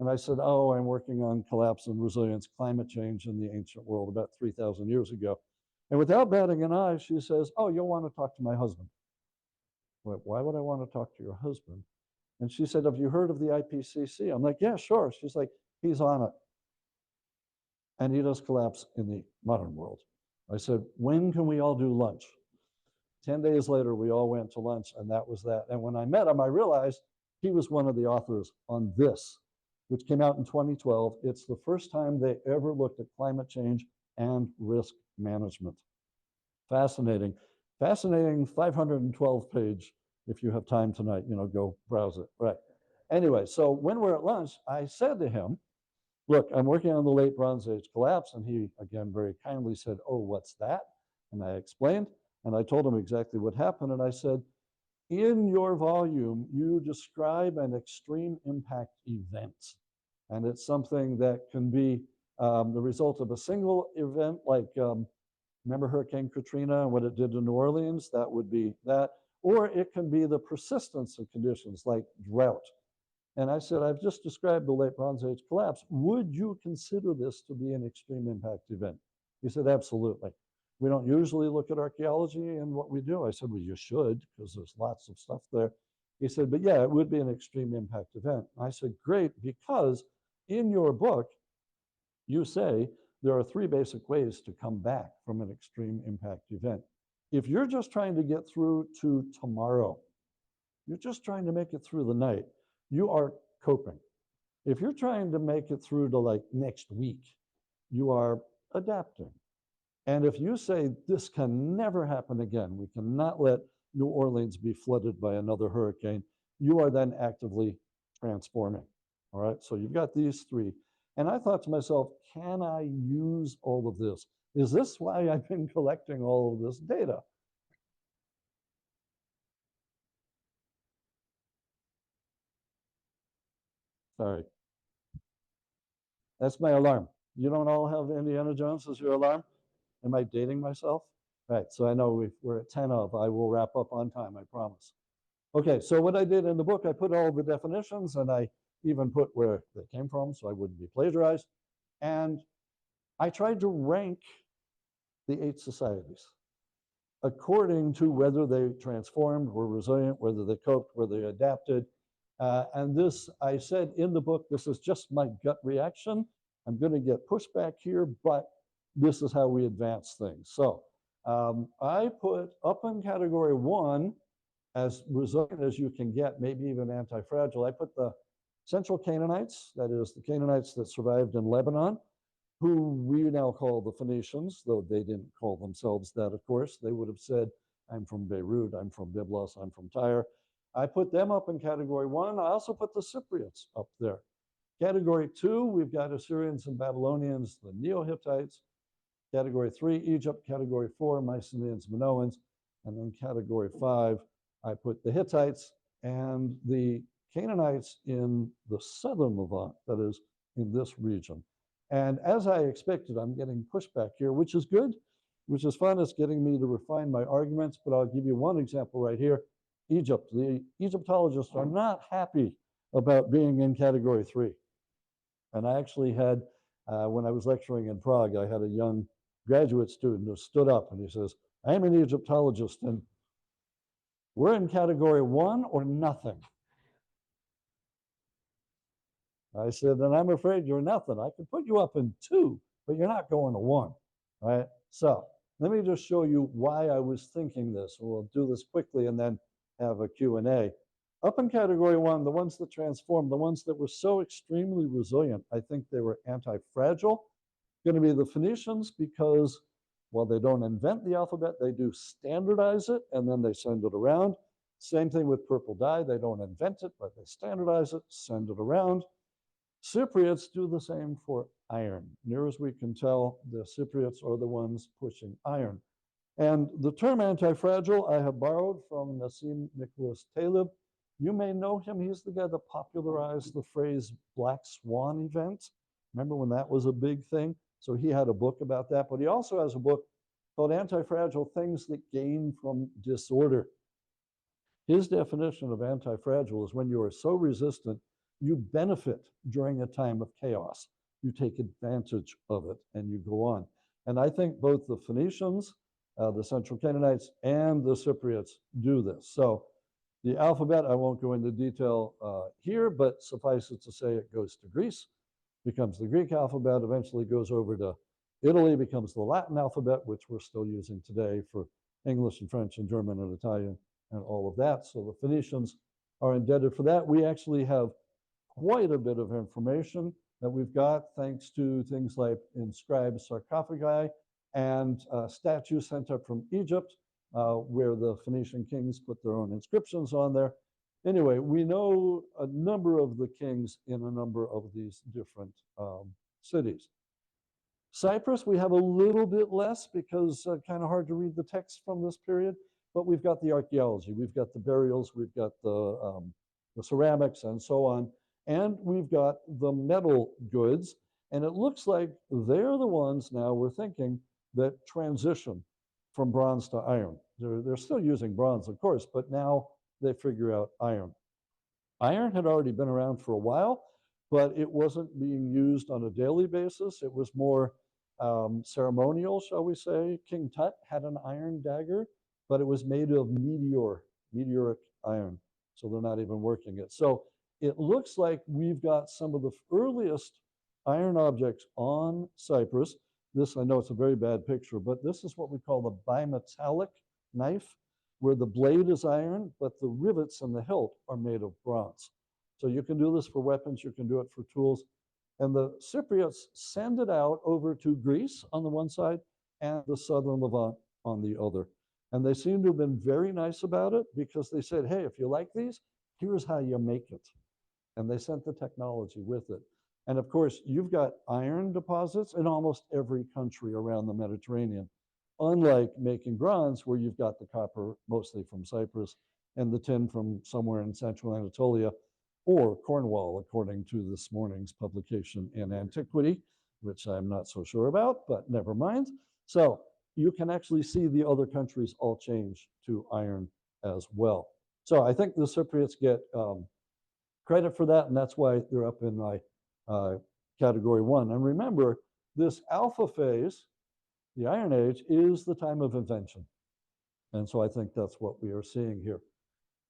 And I said, oh, I'm working on collapse and resilience, climate change in the ancient world about 3,000 years ago. And without batting an eye, she says, oh, you'll want to talk to my husband. Well, why would I want to talk to your husband? And she said, have you heard of the IPCC? I'm like, yeah, sure. She's like, he's on it. And he does collapse in the modern world. I said, when can we all do lunch? 10 days later, we all went to lunch, and that was that. And when I met him, I realized he was one of the authors on this, which came out in 2012. It's the first time they ever looked at climate change and risk management. Fascinating. Fascinating 512 page. If you have time tonight, go browse it. Right. Anyway, so when we're at lunch, I said to him, look, I'm working on the late Bronze Age collapse. And he, again, very kindly said, oh, what's that? And I explained, and I told him exactly what happened. And I said, in your volume, you describe an extreme impact event. And it's something that can be the result of a single event, like remember Hurricane Katrina and what it did to New Orleans? That would be that. Or it can be the persistence of conditions like drought. And I said, I've just described the late Bronze Age collapse. Would you consider this to be an extreme impact event? He said, absolutely. We don't usually look at archaeology and what we do. I said, well, you should, because there's lots of stuff there. He said, but yeah, it would be an extreme impact event. I said, great, because in your book, you say there are 3 basic ways to come back from an extreme impact event. If you're just trying to get through to tomorrow, you're just trying to make it through the night, you are coping. If you're trying to make it through to like next week, you are adapting. And if you say this can never happen again, we cannot let New Orleans be flooded by another hurricane, you are then actively transforming. All right, so you've got these 3. And I thought to myself, can I use all of this? Is this why I've been collecting all of this data? Sorry. That's my alarm. You don't all have Indiana Jones as your alarm? Am I dating myself? Right, so I know we're at 10 of. I will wrap up on time, I promise. Okay, so what I did in the book, I put all the definitions, and I even put where they came from so I wouldn't be plagiarized. And I tried to rank the 8 societies according to whether they transformed, were resilient, whether they coped, whether they adapted. And this, I said in the book, this is just my gut reaction. I'm going to get pushback here, but this is how we advance things. So I put up in category 1, as resilient as you can get, maybe even anti-fragile. I put the Central Canaanites, that is the Canaanites that survived in Lebanon, who we now call the Phoenicians, though they didn't call themselves that, of course. They would have said, I'm from Beirut, I'm from Byblos, I'm from Tyre. I put them up in category 1. I also put the Cypriots up there. Category 2, we've got Assyrians and Babylonians, the Neo-Hittites. Category 3, Egypt. Category 4, Mycenaeans, Minoans. And then category 5, I put the Hittites and the Canaanites in the southern Levant, that is, in this region. And as I expected, I'm getting pushback here, which is good, which is fun. It's getting me to refine my arguments, but I'll give you one example right here. Egypt. The Egyptologists are not happy about being in category 3. And I actually had, when I was lecturing in Prague, I had a young graduate student who stood up and he says, I'm an Egyptologist and we're in category 1 or nothing. I said, then I'm afraid you're nothing. I could put you up in 2, but you're not going to 1, right? So let me just show you why I was thinking this. We'll do this quickly and then have a Q&A. Up in category 1, the ones that transformed, the ones that were so extremely resilient, I think they were anti-fragile. Going to be the Phoenicians because, well, they don't invent the alphabet, they do standardize it, and then they send it around. Same thing with purple dye. They don't invent it, but they standardize it, send it around. Cypriots do the same for iron. Near as we can tell, the Cypriots are the ones pushing iron. And the term anti-fragile I have borrowed from Nassim Nicholas Taleb. You may know him. He's the guy that popularized the phrase Black Swan event. Remember when that was a big thing? So he had a book about that, but he also has a book called Anti-Fragile: Things That Gain from Disorder. His definition of anti-fragile is when you are so resistant, you benefit during a time of chaos. You take advantage of it and you go on. And I think both the Phoenicians, the Central Canaanites, and the Cypriots do this. So the alphabet, I won't go into detail here, but suffice it to say it goes to Greece, becomes the Greek alphabet, eventually goes over to Italy, becomes the Latin alphabet, which we're still using today for English and French and German and Italian and all of that. So the Phoenicians are indebted for that. We actually have quite a bit of information that we've got thanks to things like inscribed sarcophagi and statues sent up from Egypt, where the Phoenician kings put their own inscriptions on there. Anyway, we know a number of the kings in a number of these different cities. Cyprus, we have a little bit less because kind of hard to read the text from this period, but we've got the archaeology, we've got the burials, we've got the ceramics and so on, and we've got the metal goods, and it looks like they're the ones now we're thinking that transition from bronze to iron. They're still using bronze, of course, but now they figure out iron. Iron had already been around for a while, but it wasn't being used on a daily basis. It was more ceremonial, shall we say. King Tut had an iron dagger, but it was made of meteoric iron, so they're not even working it. So it looks like we've got some of the earliest iron objects on Cyprus. This, I know it's a very bad picture, but this is what we call the bimetallic knife, where the blade is iron, but the rivets and the hilt are made of bronze. So you can do this for weapons, you can do it for tools. And the Cypriots send it out over to Greece on the one side and the southern Levant on the other. And they seem to have been very nice about it because they said, hey, if you like these, here's how you make it. And they sent the technology with it. And of course, you've got iron deposits in almost every country around the Mediterranean, unlike making bronze, where you've got the copper mostly from Cyprus and the tin from somewhere in central Anatolia or Cornwall, according to this morning's publication in Antiquity, which I'm not so sure about, but never mind. So you can actually see the other countries all change to iron as well. So I think the Cypriots get credit for that, and that's why they're up in my category 1. And remember, this alpha phase, the Iron Age, is the time of invention. And so I think that's what we are seeing here.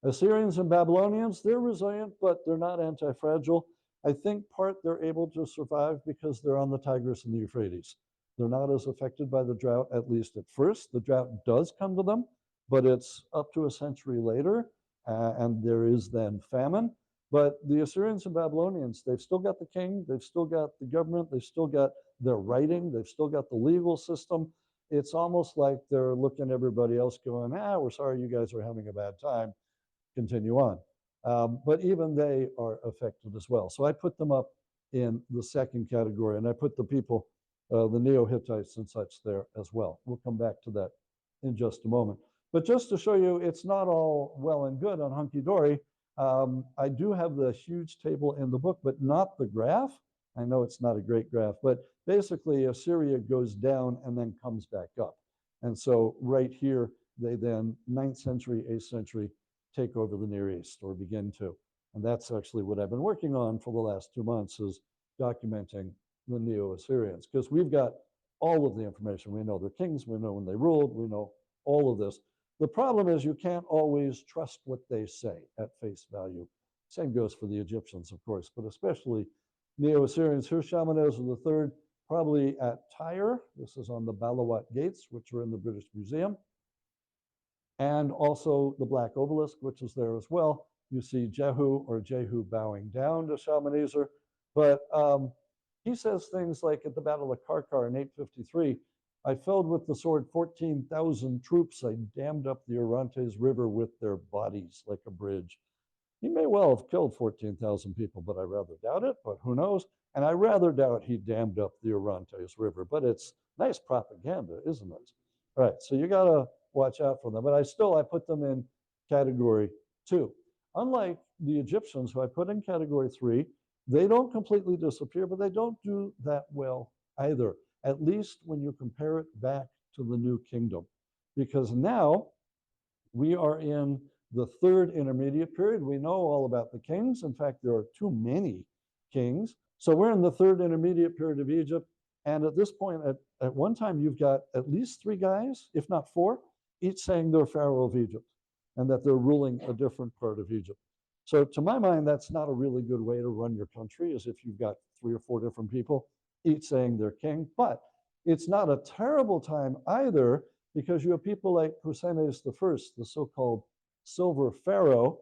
Assyrians and Babylonians, they're resilient, but they're not anti-fragile. I think part they're able to survive because they're on the Tigris and the Euphrates. They're not as affected by the drought, at least at first. The drought does come to them, but it's up to a century later, and there is then famine. But the Assyrians and Babylonians, they've still got the king, they've still got the government, they've still got their writing, they've still got the legal system. It's almost like they're looking at everybody else going, we're sorry you guys are having a bad time, continue on. But even they are affected as well. So I put them up in the second category, and I put the people, the Neo-Hittites and such there as well. We'll come back to that in just a moment. But just to show you, it's not all well and good on hunky-dory. I do have the huge table in the book, but not the graph. I know it's not a great graph, but basically Assyria goes down and then comes back up. And so right here, they then 9th century, 8th century, take over the Near East, or begin to. And that's actually what I've been working on for the last 2 months, is documenting the Neo-Assyrians, because we've got all of the information. We know their kings, we know when they ruled, we know all of this. The problem is you can't always trust what they say at face value. Same goes for the Egyptians, of course, but especially Neo-Assyrians. Here's Shalmaneser III, probably at Tyre. This is on the Balawat Gates, which are in the British Museum. And also the Black Obelisk, which is there as well. You see Jehu bowing down to Shalmaneser. But he says things like at the Battle of Karkar in 853, I felled with the sword 14,000 troops. I dammed up the Orontes River with their bodies like a bridge. He may well have killed 14,000 people, but I rather doubt it, but who knows? And I rather doubt he dammed up the Orontes River, but it's nice propaganda, isn't it? All right, so you gotta watch out for them. But I put them in category 2. Unlike the Egyptians, who I put in category 3, they don't completely disappear, but they don't do that well either. at least when you compare it back to the New Kingdom. Because now we are in the third intermediate period. We know all about the kings. In fact, there are too many kings. So we're in the third intermediate period of Egypt. And at this point, at one time, you've got at least 3 guys, if not 4, each saying they're Pharaoh of Egypt and that they're ruling a different part of Egypt. So to my mind, that's not a really good way to run your country, as if you've got 3 or 4 different people, each saying they're king. But it's not a terrible time either, because you have people like Phoenicians I, the so-called silver pharaoh,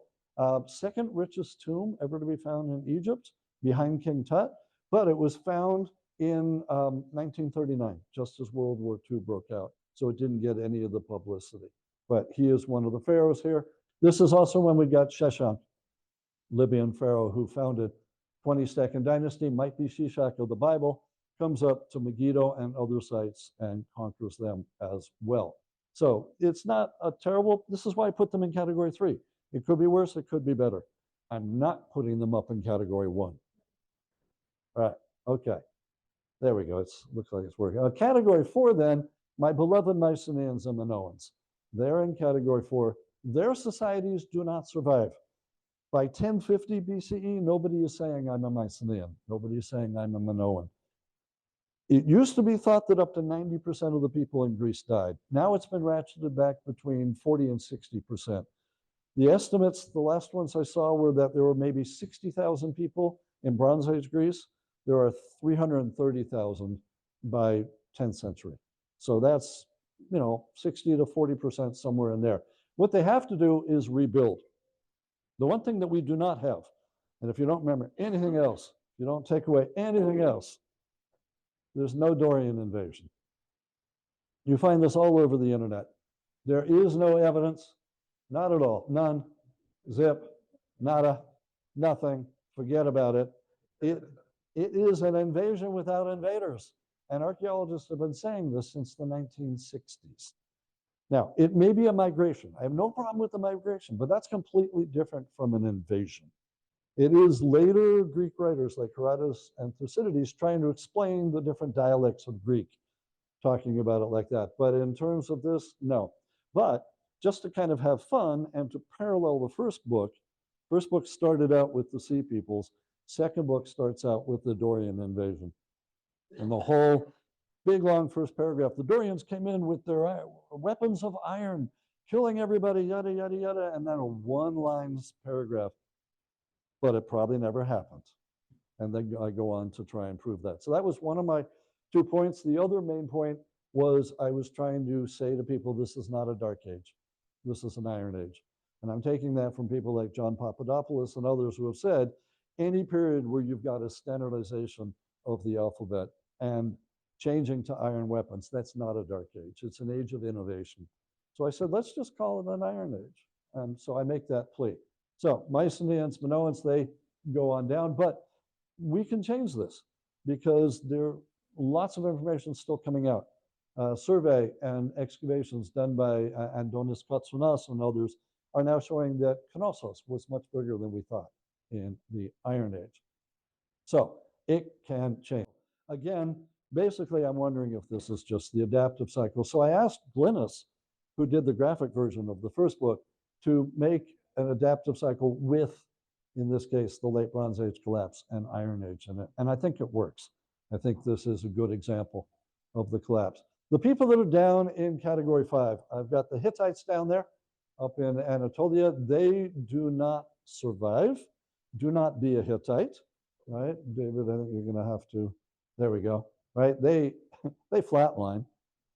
second richest tomb ever to be found in Egypt, behind King Tut, but it was found in 1939, just as World War II broke out. So it didn't get any of the publicity. But he is one of the pharaohs here. This is also when we got Sheshan, Libyan pharaoh who founded 22nd dynasty, might be Shishak of the Bible, comes up to Megiddo and other sites and conquers them as well. So it's not a terrible, this is why I put them in category 3. It could be worse, it could be better. I'm not putting them up in category 1. All right, okay. There we go, it looks like it's working. Category 4 then, my beloved Mycenaeans and Minoans. They're in category 4. Their societies do not survive. By 1050 BCE, nobody is saying I'm a Mycenaean. Nobody is saying I'm a Minoan. It used to be thought that up to 90% of the people in Greece died. Now it's been ratcheted back between 40 and 60%. The estimates, the last ones I saw, were that there were maybe 60,000 people in Bronze Age Greece. There are 330,000 by 10th century. So that's, 60 to 40%, somewhere in there. What they have to do is rebuild. The one thing that we do not have, and if you don't remember anything else, you don't take away anything else, there's no Dorian invasion. You find this all over the internet. There is no evidence, not at all, none, zip, nada, nothing, forget about it. It is an invasion without invaders. And archaeologists have been saying this since the 1960s. Now, it may be a migration. I have no problem with the migration, but that's completely different from an invasion. It is later Greek writers like Herodotus and Thucydides trying to explain the different dialects of Greek, talking about it like that. But in terms of this, no. But just to kind of have fun and to parallel the first book started out with the Sea Peoples. Second book starts out with the Dorian invasion. And the whole big, long first paragraph, the Dorians came in with their weapons of iron, killing everybody, yada, yada, yada, and then a one-line paragraph. But it probably never happened. And then I go on to try and prove that. So that was one of my 2 points. The other main point was I was trying to say to people, this is not a dark age. This is an iron age. And I'm taking that from people like John Papadopoulos and others who have said, any period where you've got a standardization of the alphabet and changing to iron weapons, that's not a dark age. It's an age of innovation. So I said, let's just call it an iron age. And so I make that plea. So Mycenaeans, Minoans, they go on down, but we can change this because there are lots of information still coming out. Survey and excavations done by Andonis Katsunas and others are now showing that Knossos was much bigger than we thought in the Iron Age. So it can change. Again, basically, I'm wondering if this is just the adaptive cycle. So I asked Glynis, who did the graphic version of the first book, to make an adaptive cycle with, in this case, the late Bronze Age collapse and Iron Age in it. And I think it works. I think this is a good example of the collapse. The people that are down in category 5, I've got the Hittites down there up in Anatolia. They do not survive. Do not be a Hittite, right? David, I think you're going to have to, there we go, right? They flatline.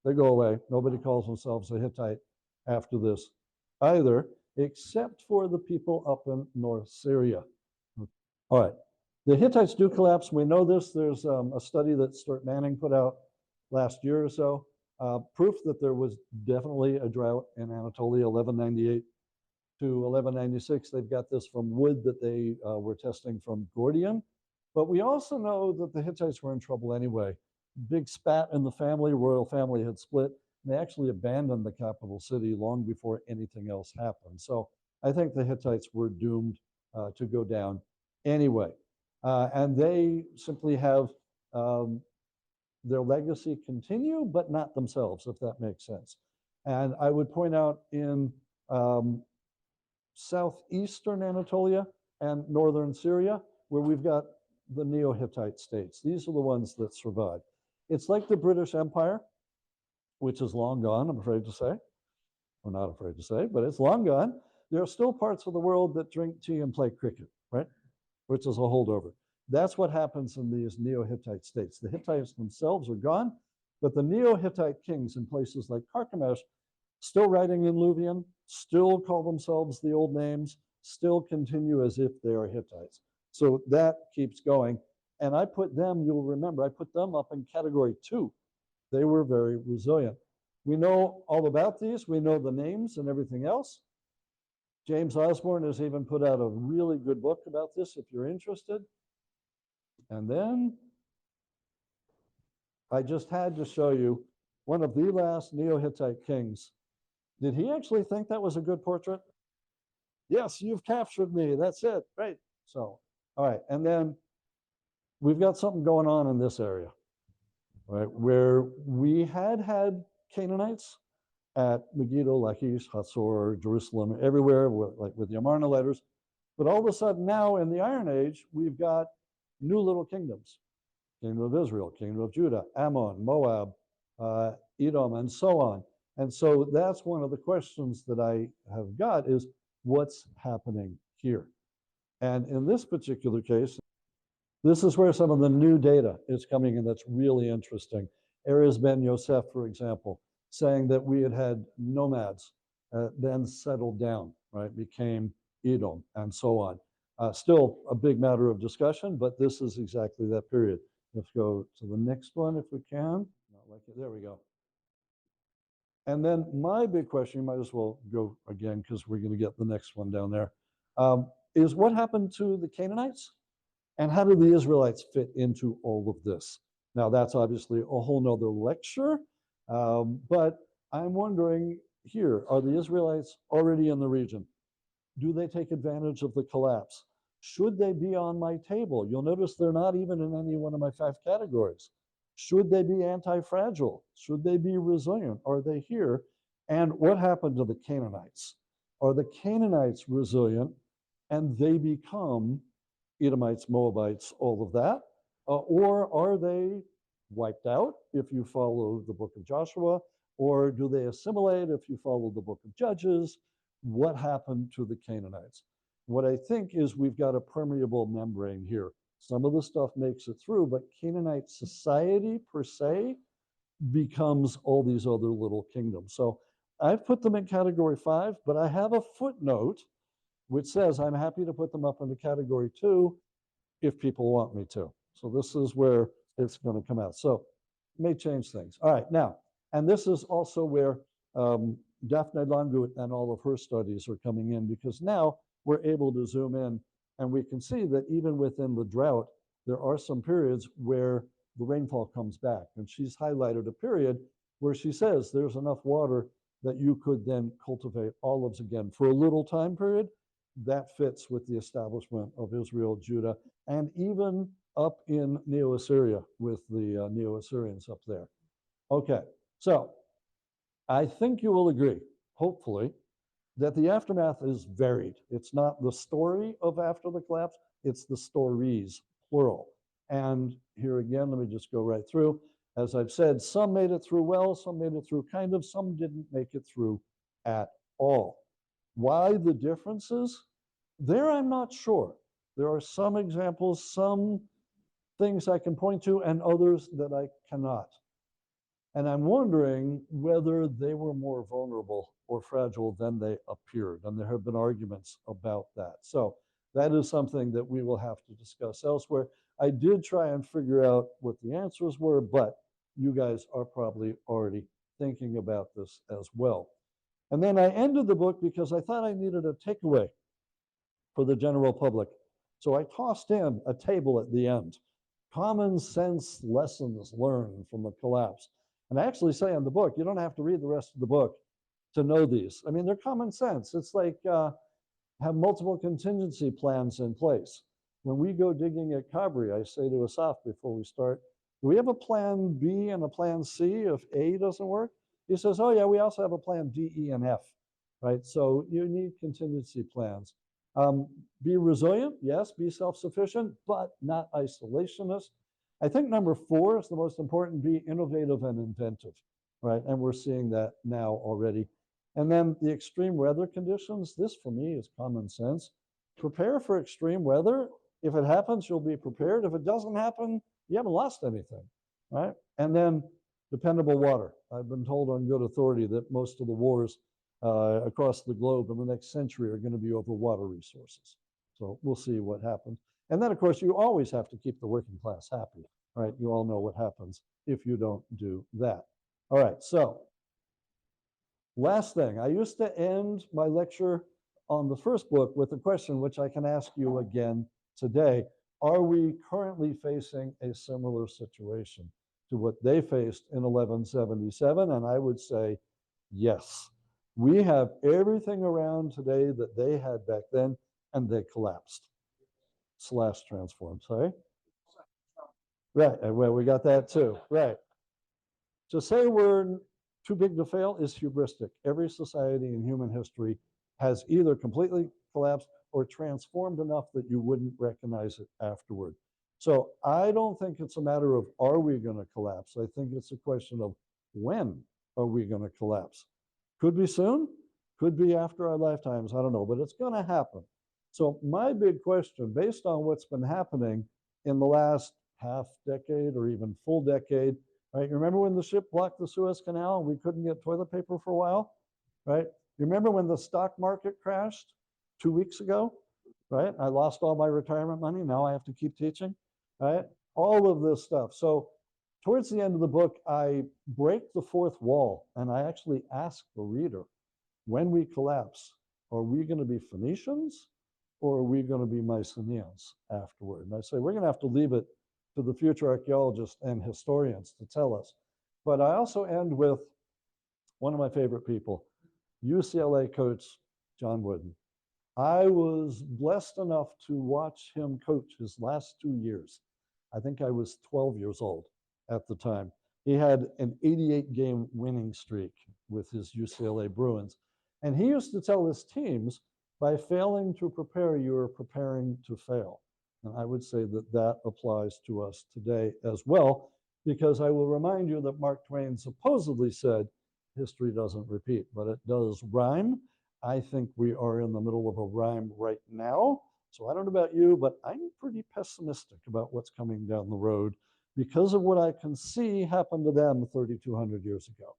They go away. Nobody calls themselves a Hittite after this either, except for the people up in North Syria. All right. The Hittites do collapse. We know this. There's a study that Stuart Manning put out last year or so, proof that there was definitely a drought in Anatolia, 1198 to 1196. They've got this from wood that they were testing from Gordian. But we also know that the Hittites were in trouble anyway. Big spat in the family, royal family had split. And they actually abandoned the capital city long before anything else happened. So I think the Hittites were doomed to go down anyway. And they simply have their legacy continue, but not themselves, if that makes sense. And I would point out in southeastern Anatolia and northern Syria, where we've got the Neo-Hittite states. These are the ones that survive. It's like the British Empire, which is long gone, I'm afraid to say. Or not afraid to say, but it's long gone. There are still parts of the world that drink tea and play cricket, right? Which is a holdover. That's what happens in these Neo-Hittite states. The Hittites themselves are gone, but the Neo-Hittite kings in places like Carchemish, still writing in Luwian, still call themselves the old names, still continue as if they are Hittites. So that keeps going. And I put them, you'll remember, I put them up in category 2. They were very resilient. We know all about these. We know the names and everything else. James Osborne has even put out a really good book about this if you're interested. And then I just had to show you one of the last Neo-Hittite kings. Did he actually think that was a good portrait? Yes, you've captured me. That's it. Great. So, all right. And then we've got something going on in this area, right, where we had Canaanites at Megiddo, Lachish, Hatzor, Jerusalem, everywhere, like with the Amarna letters. But all of a sudden now in the Iron Age, we've got new little kingdoms. Kingdom of Israel, Kingdom of Judah, Ammon, Moab, Edom, and so on. And so that's one of the questions that I have got is what's happening here? And in this particular case, this is where some of the new data is coming in that's really interesting. Erez Ben Yosef, for example, saying that we had nomads, then settled down, right, became Edom, and so on. Still a big matter of discussion, but this is exactly that period. Let's go to the next one if we can. Not like it. There we go. And then my big question, you might as well go again because we're going to get the next one down there, is what happened to the Canaanites? And how do the Israelites fit into all of this? Now, that's obviously a whole nother lecture, but I'm wondering here, are the Israelites already in the region? Do they take advantage of the collapse? Should they be on my table? You'll notice they're not even in any one of my 5 categories. Should they be anti-fragile? Should they be resilient? Are they here? And what happened to the Canaanites? Are the Canaanites resilient and they become Edomites, Moabites, all of that? Or are they wiped out if you follow the book of Joshua? Or do they assimilate if you follow the book of Judges? What happened to the Canaanites? What I think is we've got a permeable membrane here. Some of the stuff makes it through, but Canaanite society per se becomes all these other little kingdoms. So I've put them in category 5, but I have a footnote which says I'm happy to put them up into category 2 if people want me to. So this is where it's going to come out. So it may change things. All right, now, and this is also where Daphne Langut and all of her studies are coming in, because now we're able to zoom in and we can see that even within the drought, there are some periods where the rainfall comes back. And she's highlighted a period where she says there's enough water that you could then cultivate olives again for a little time period. That fits with the establishment of Israel, Judah, and even up in Neo-Assyria with the Neo-Assyrians up there. Okay, so I think you will agree, hopefully, that the aftermath is varied. It's not the story of after the collapse, it's the stories, plural. And here again, let me just go right through. As I've said, some made it through well, some made it through kind of, some didn't make it through at all. Why the differences? There I'm not sure. There are some examples, some things I can point to, and others that I cannot. And I'm wondering whether they were more vulnerable or fragile than they appeared. And there have been arguments about that. So that is something that we will have to discuss elsewhere. I did try and figure out what the answers were, but you guys are probably already thinking about this as well. And then I ended the book because I thought I needed a takeaway for the general public. So I tossed in a table at the end. Common sense lessons learned from the collapse. And I actually say in the book, you don't have to read the rest of the book to know these. I mean, they're common sense. It's like have multiple contingency plans in place. When we go digging at Cabri, I say to Asaf before we start, Do we have a plan B and a plan C if A doesn't work? He says, oh yeah, we also have a plan D, E, and F, right? So you need contingency plans. Be resilient, yes, be self-sufficient, but not isolationist. I think number 4 is the most important, be innovative and inventive, right? And we're seeing that now already. And then the extreme weather conditions, this for me is common sense. Prepare for extreme weather. If it happens, you'll be prepared. If it doesn't happen, you haven't lost anything, right? And then dependable water. I've been told on good authority that most of the wars across the globe in the next century are going to be over water resources. So we'll see what happens. And then, of course, you always have to keep the working class happy, right? You all know what happens if you don't do that. All right, so last thing. I used to end my lecture on the first book with a question which I can ask you again today. Are we currently facing a similar situation to what they faced in 1177? And I would say yes. We have everything around today that they had back then, and they collapsed. / transformed, sorry. Right, well, we got that too, right. To say we're too big to fail is hubristic. Every society in human history has either completely collapsed or transformed enough that you wouldn't recognize it afterward. So I don't think it's a matter of are we going to collapse? I think it's a question of when are we going to collapse? Could be soon, could be after our lifetimes, I don't know, but it's going to happen. So my big question, based on what's been happening in the last half decade or even full decade, right? You remember when the ship blocked the Suez Canal and we couldn't get toilet paper for a while, right? You remember when the stock market crashed 2 weeks ago, right? I lost all my retirement money. Now I have to keep teaching, right? All of this stuff. So towards the end of the book, I break the fourth wall and I actually ask the reader, when we collapse, are we going to be Phoenicians or are we going to be Mycenaeans afterward? And I say, we're going to have to leave it to the future archaeologists and historians to tell us. But I also end with one of my favorite people, UCLA coach John Wooden. I was blessed enough to watch him coach his last 2 years. I think I was 12 years old at the time. He had an 88-game winning streak with his UCLA Bruins. And he used to tell his teams, by failing to prepare, you are preparing to fail. And I would say that that applies to us today as well, because I will remind you that Mark Twain supposedly said, history doesn't repeat, but it does rhyme. I think we are in the middle of a rhyme right now. So I don't know about you, but I'm pretty pessimistic about what's coming down the road because of what I can see happen to them 3,200 years ago.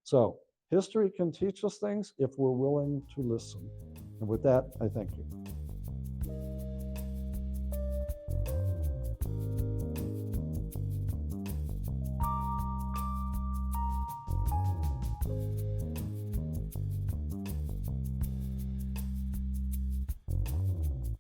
So history can teach us things if we're willing to listen. And with that, I thank you.